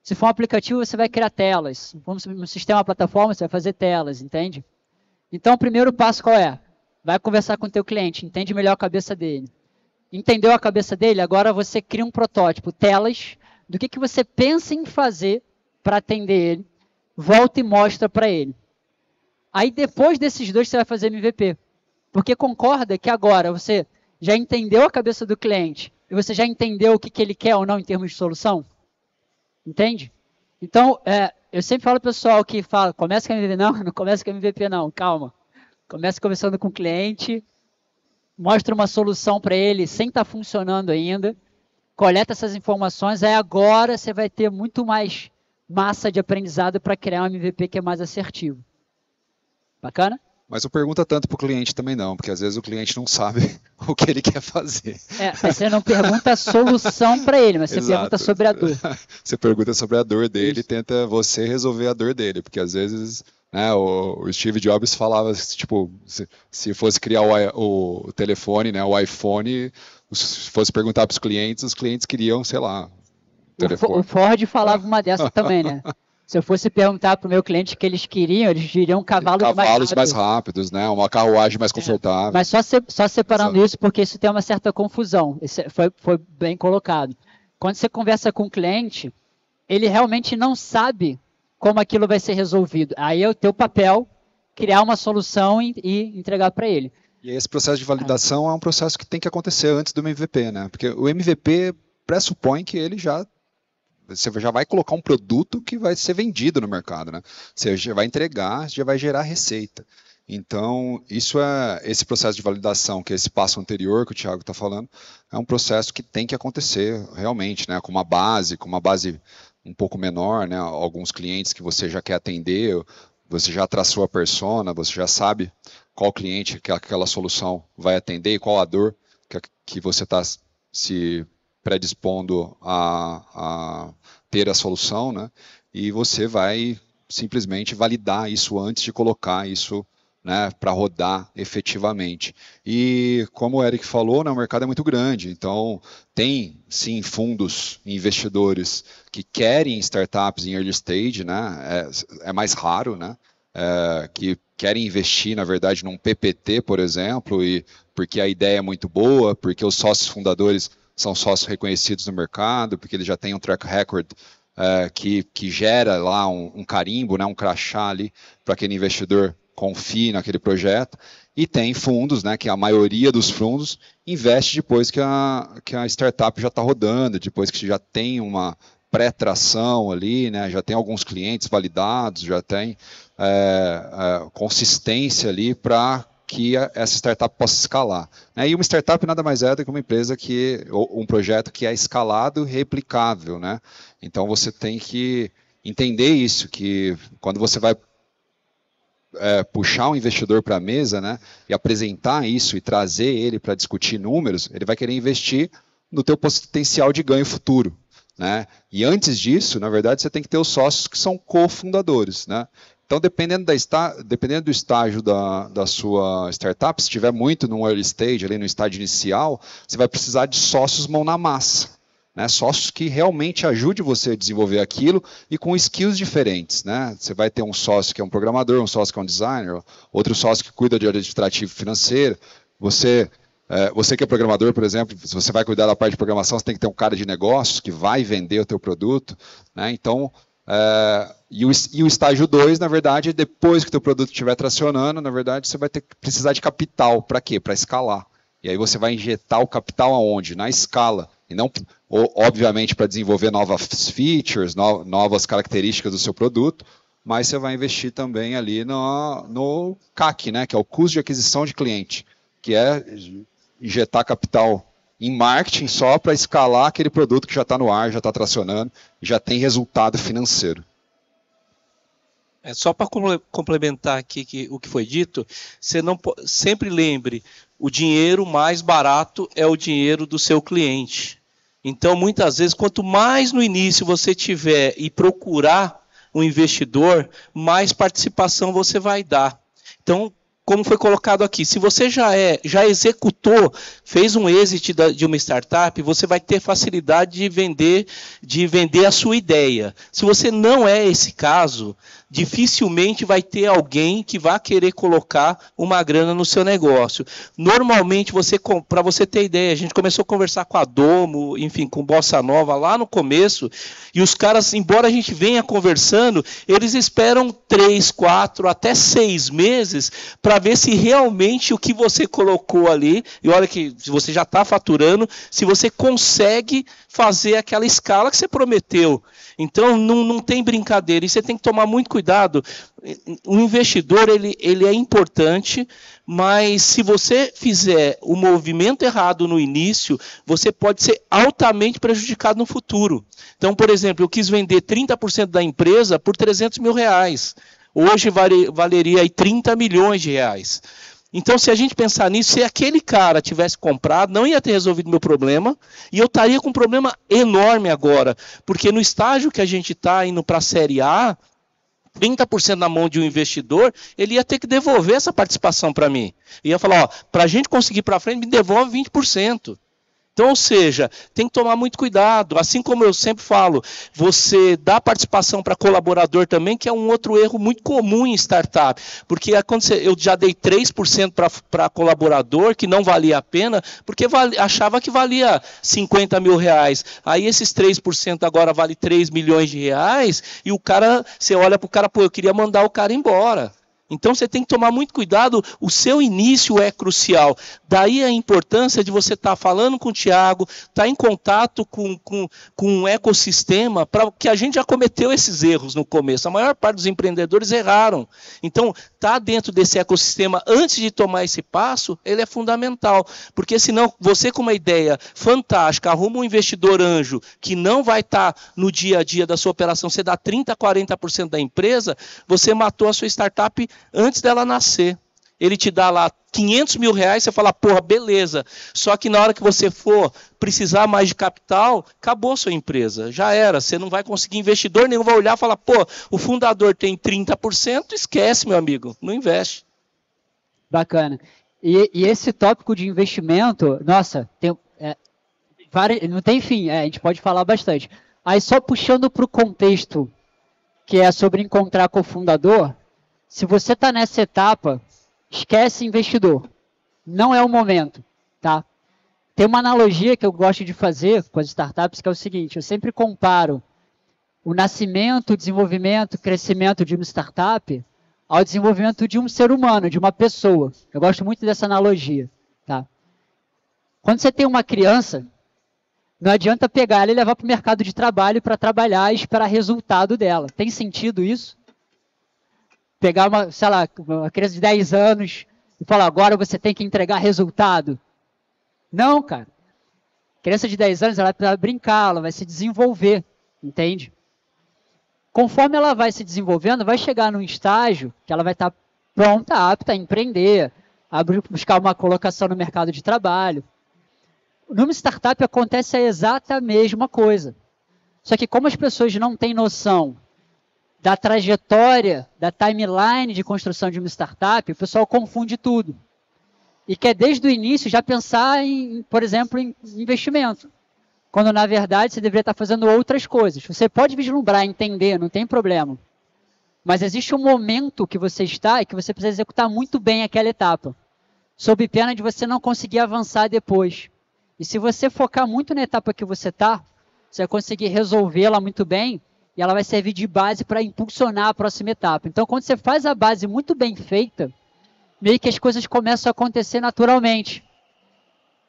Se for um aplicativo, você vai criar telas. Se for um sistema, uma plataforma, você vai fazer telas, entende? Então, o primeiro passo qual é? Vai conversar com o teu cliente, entende melhor a cabeça dele. Entendeu a cabeça dele? Agora você cria um protótipo, telas, do que você pensa em fazer para atender ele, volta e mostra para ele. Aí, depois desses dois, você vai fazer MVP. Porque concorda que agora você já entendeu a cabeça do cliente e você já entendeu o que ele quer ou não em termos de solução? Entende? Então, eu sempre falo para o pessoal que fala, começa com MVP, não começa com MVP não, calma. Começa conversando com o cliente, mostra uma solução para ele sem estar funcionando ainda, coleta essas informações, aí agora você vai ter muito mais massa de aprendizado para criar um MVP que é mais assertivo. Bacana? Mas não pergunta tanto para o cliente também não, porque às vezes o cliente não sabe o que ele quer fazer. Você não pergunta a solução para ele, mas você pergunta sobre a dor. Você pergunta sobre a dor dele e tenta você resolver a dor dele, porque às vezes, né, o Steve Jobs falava, tipo, se fosse criar o telefone, né, o iPhone, se fosse perguntar para os clientes queriam, sei lá, o Ford falava uma dessa também, né? Se eu fosse perguntar para o meu cliente o que eles queriam, eles diriam cavalos mais rápidos, né? Uma carruagem mais confortável. Mas só separando isso, porque isso tem uma certa confusão. Isso foi bem colocado. Quando você conversa com o cliente, ele realmente não sabe como aquilo vai ser resolvido. Aí é o teu papel criar uma solução e entregar para ele. E esse processo de validação é um processo que tem que acontecer antes do MVP, né? Porque o MVP pressupõe que ele você já vai colocar um produto que vai ser vendido no mercado, né? Você já vai entregar, já vai gerar receita. Então, esse processo de validação, que é esse passo anterior que o Thiago está falando, é um processo que tem que acontecer realmente, né? Com uma base um pouco menor, né? Alguns clientes que você já quer atender, você já traçou a persona, você já sabe qual cliente que aquela solução vai atender e qual a dor que você está se predispondo a ter a solução, né? E você vai simplesmente validar isso antes de colocar isso, né, para rodar efetivamente. E como o Eric falou, né, o mercado é muito grande, então tem sim fundos investidores que querem startups em early stage, né? É mais raro, né? Que querem investir, na verdade, num PPT, por exemplo, e porque a ideia é muito boa, porque os sócios fundadores são sócios reconhecidos no mercado, porque eles já têm um track record que gera lá um carimbo, né, um crachá ali, para aquele investidor confie naquele projeto. E tem fundos, né, que a maioria dos fundos investe depois que a startup já está rodando, depois que já tem uma pré-tração ali, né, já tem alguns clientes validados, já tem consistência ali para que essa startup possa escalar. E uma startup nada mais é do que uma empresa um projeto que é escalado e replicável, né? Então você tem que entender isso, que quando você vai puxar um investidor para a mesa, né, e apresentar isso e trazer ele para discutir números, ele vai querer investir no teu potencial de ganho futuro, né? E antes disso, na verdade, você tem que ter os sócios que são cofundadores, né? Então, dependendo do estágio da sua startup, se estiver muito no early stage, ali no estágio inicial, você vai precisar de sócios mão na massa, né? Sócios que realmente ajudem você a desenvolver aquilo e com skills diferentes, né? Você vai ter um sócio que é um programador, um sócio que é um designer, outro sócio que cuida de administrativo financeiro. Você que é programador, por exemplo, se você vai cuidar da parte de programação, você tem que ter um cara de negócios que vai vender o teu produto, né? Então, e o estágio 2, na verdade, depois que o teu produto estiver tracionando, na verdade, você vai precisar de capital. Para quê? Para escalar. E aí você vai injetar o capital aonde? Na escala. E não, obviamente, para desenvolver novas features, novas características do seu produto, mas você vai investir também ali no CAC, né, que é o custo de aquisição de cliente, que é injetar capital em marketing só para escalar aquele produto que já está no ar, já está tracionando, já tem resultado financeiro. Só para complementar aqui o que foi dito, você não sempre lembre, o dinheiro mais barato é o dinheiro do seu cliente. Então, muitas vezes, quanto mais no início você tiver e procurar um investidor, mais participação você vai dar. Então, como foi colocado aqui, se você já executou, fez um exit de uma startup, você vai ter facilidade de vender a sua ideia. Se você não é esse caso, dificilmente vai ter alguém que vá querer colocar uma grana no seu negócio. Normalmente, para você ter ideia, a gente começou a conversar com a Domo, enfim, com Bossa Nova lá no começo, e os caras, embora a gente venha conversando, eles esperam 3, 4, até 6 meses para ver se realmente o que você colocou ali, e olha que você já está faturando, se você consegue fazer aquela escala que você prometeu. Então, não tem brincadeira, e você tem que tomar muito cuidado. O investidor, ele é importante, mas se você fizer o movimento errado no início, você pode ser altamente prejudicado no futuro. Então, por exemplo, eu quis vender 30% da empresa por R$300 mil. Hoje valeria aí 30 milhões de reais. Então, se a gente pensar nisso, se aquele cara tivesse comprado, não ia ter resolvido meu problema, e eu estaria com um problema enorme agora, porque no estágio que a gente está indo para a Série A, 30% na mão de um investidor, ele ia ter que devolver essa participação para mim. Ia falar, para a gente conseguir para frente, me devolve 20%. Então, ou seja, tem que tomar muito cuidado. Assim como eu sempre falo, você dá participação para colaborador também, que é um outro erro muito comum em startup. Porque eu já dei 3% para colaborador, que não valia a pena, porque achava que valia 50 mil reais. Aí esses 3% agora vale 3 milhões de reais, e o cara, você olha para o cara, eu queria mandar o cara embora. Então você tem que tomar muito cuidado, o seu início é crucial. Daí a importância de você estar falando com o Thiago, estar em contato com um ecossistema, que a gente já cometeu esses erros no começo. A maior parte dos empreendedores erraram. Então, estar dentro desse ecossistema antes de tomar esse passo, ele é fundamental. Porque senão você com uma ideia fantástica, arruma um investidor anjo que não vai estar no dia a dia da sua operação, você dá 30%, 40% da empresa, você matou a sua startup antes dela nascer. Ele te dá lá 500 mil reais, você fala, porra, beleza. Só que na hora que você for precisar mais de capital, acabou a sua empresa. Já era, você não vai conseguir, investidor nenhum vai olhar e falar, pô, o fundador tem 30%, esquece, meu amigo, não investe. Bacana. E esse tópico de investimento, nossa, não tem fim, a gente pode falar bastante. Aí só puxando para o contexto, que é sobre encontrar cofundador, se você está nessa etapa, esquece investidor. Não é o momento, tá? Tem uma analogia que eu gosto de fazer com as startups, que é o seguinte, eu sempre comparo o nascimento, o desenvolvimento, o crescimento de uma startup ao desenvolvimento de um ser humano, de uma pessoa. Eu gosto muito dessa analogia, tá? Quando você tem uma criança, não adianta pegar ela e levar para o mercado de trabalho para trabalhar e esperar resultado dela. Tem sentido isso? Pegar uma criança de 10 anos e falar, agora você tem que entregar resultado. Não, cara. Criança de 10 anos, ela vai brincar, ela vai se desenvolver, entende? Conforme ela vai se desenvolvendo, vai chegar num estágio que ela vai estar pronta, apta a empreender, a buscar uma colocação no mercado de trabalho. Numa startup acontece a exata mesma coisa. Só que como as pessoas não têm noção da trajetória, da timeline de construção de uma startup, o pessoal confunde tudo. E quer desde o início já pensar por exemplo, em investimento. Quando na verdade você deveria estar fazendo outras coisas. Você pode vislumbrar, entender, não tem problema. Mas existe um momento que você está e que você precisa executar muito bem aquela etapa. Sob pena de você não conseguir avançar depois. E se você focar muito na etapa que você está, você vai conseguir resolvê-la muito bem e ela vai servir de base para impulsionar a próxima etapa. Então, quando você faz a base muito bem feita, meio que as coisas começam a acontecer naturalmente.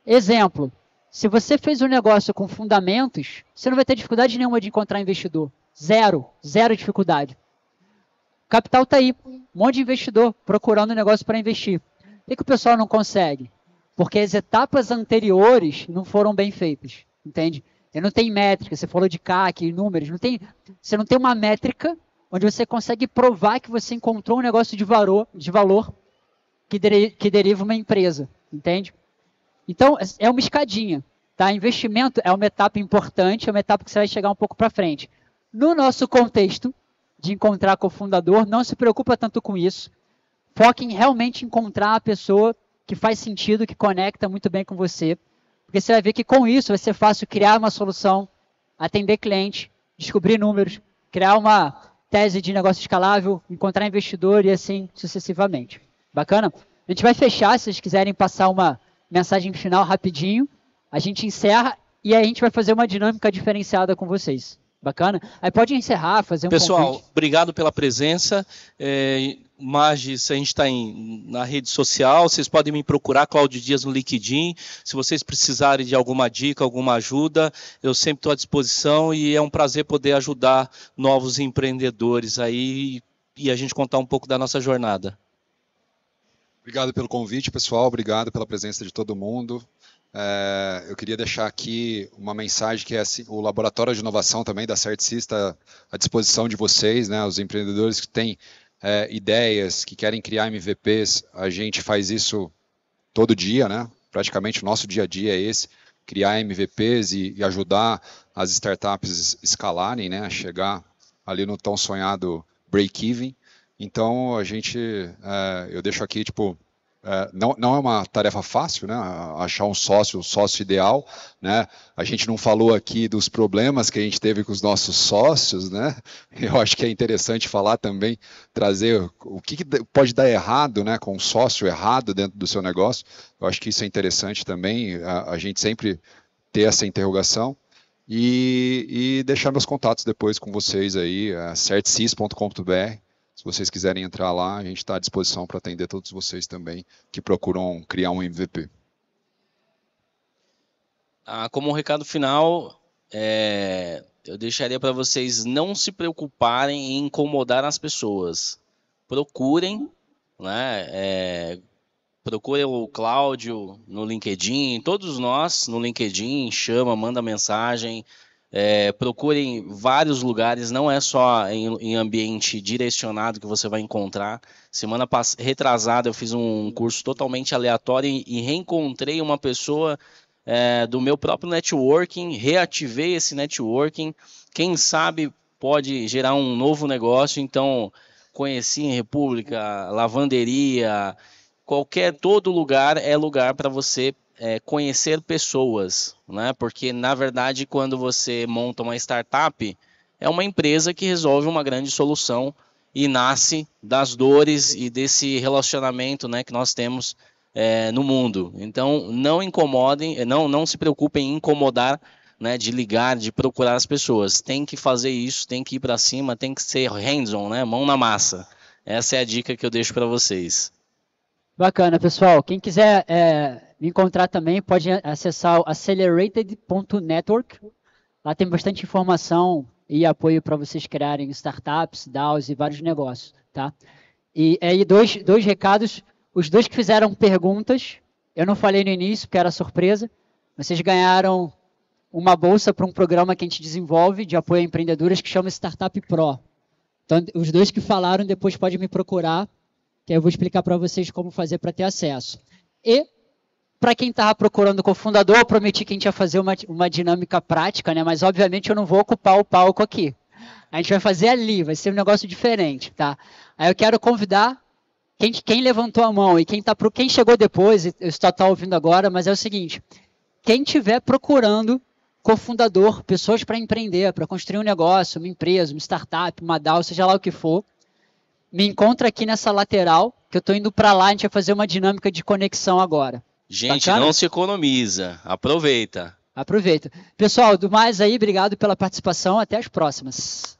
Exemplo, Se você fez um negócio com fundamentos, você não vai ter dificuldade nenhuma de encontrar investidor. Zero dificuldade. O capital está aí, um monte de investidor procurando negócio para investir. Por que o pessoal não consegue? Porque as etapas anteriores não foram bem feitas, entende? E não tem métrica, você falou de CAC, números, você não tem uma métrica onde você consegue provar que você encontrou um negócio de valor que deriva uma empresa, entende? Então, é uma escadinha, tá? Investimento é uma etapa importante, é uma etapa que você vai chegar um pouco para frente. No nosso contexto de encontrar cofundador, não se preocupa tanto com isso. Foque em realmente encontrar a pessoa que faz sentido, que conecta muito bem com você. Porque você vai ver que com isso vai ser fácil criar uma solução, atender cliente, descobrir números, criar uma tese de negócio escalável, encontrar investidor e assim sucessivamente. Bacana? A gente vai fechar, se vocês quiserem passar uma mensagem final rapidinho, a gente encerra e aí a gente vai fazer uma dinâmica diferenciada com vocês. Bacana? Aí pode encerrar, fazer um Pessoal, convite. Obrigado pela presença. Magis, a gente está na rede social, vocês podem me procurar, Cláudio Dias no LinkedIn. Se vocês precisarem de alguma dica, alguma ajuda, eu sempre estou à disposição e é um prazer poder ajudar novos empreendedores aí e a gente contar um pouco da nossa jornada. Obrigado pelo convite, pessoal. Obrigado pela presença de todo mundo. Eu queria deixar aqui uma mensagem que é o Laboratório de Inovação também da Certsys está à disposição de vocês, né? Os empreendedores que têm ideias, que querem criar MVPs, a gente faz isso todo dia, né? Praticamente o nosso dia a dia é esse, criar MVPs e ajudar as startups escalarem, né? A chegar ali no tão sonhado break-even. Então, eu deixo aqui, não é uma tarefa fácil, né? Achar um sócio ideal, né? A gente não falou aqui dos problemas que a gente teve com os nossos sócios, né? Eu acho que é interessante falar também, trazer o que pode dar errado, né? Com um sócio errado dentro do seu negócio. Eu acho que isso é interessante também, a gente sempre ter essa interrogação. E deixar meus contatos depois com vocês aí, certsys.com.br. Se vocês quiserem entrar lá, a gente está à disposição para atender todos vocês também que procuram criar um MVP. Como um recado final, eu deixaria para vocês não se preocuparem em incomodar as pessoas. Procurem, né? Procurem o Cláudio no LinkedIn, todos nós no LinkedIn, manda mensagem. Procurem vários lugares, não é só em ambiente direcionado que você vai encontrar. Semana retrasada eu fiz um curso totalmente aleatório e reencontrei uma pessoa do meu próprio networking, reativei esse networking, quem sabe pode gerar um novo negócio. Então conheci em República, lavanderia, todo lugar é lugar para você conhecer pessoas, né? Porque na verdade quando você monta uma startup é uma empresa que resolve uma grande solução e nasce das dores e desse relacionamento, né, que nós temos no mundo. Então não incomodem, não se preocupem em incomodar, né, de ligar, de procurar as pessoas. Tem que fazer isso, tem que ir para cima, tem que ser hands-on, né, mão na massa. Essa é a dica que eu deixo para vocês. Bacana, pessoal. Quem quiser me encontrar também pode acessar o accelerated.network. Lá tem bastante informação e apoio para vocês criarem startups, DAOs e vários negócios, tá? E aí dois recados. Os dois que fizeram perguntas, eu não falei no início porque era surpresa. Vocês ganharam uma bolsa para um programa que a gente desenvolve de apoio a empreendedores que chama Startup Pro. Então, os dois que falaram depois podem me procurar, que eu vou explicar para vocês como fazer para ter acesso. E, para quem estava procurando cofundador, eu prometi que a gente ia fazer uma dinâmica prática, né? Mas, obviamente, eu não vou ocupar o palco aqui. A gente vai fazer ali, vai ser um negócio diferente, tá? Aí eu quero convidar quem levantou a mão e quem chegou depois, eu só está ouvindo agora, mas é o seguinte, quem estiver procurando cofundador, pessoas para empreender, para construir um negócio, uma empresa, uma startup, uma DAO, seja lá o que for, me encontra aqui nessa lateral, que eu estou indo para lá, a gente vai fazer uma dinâmica de conexão agora. Gente, Bacana? Não se economiza, aproveita. Aproveita. Pessoal, do mais aí, obrigado pela participação, até as próximas.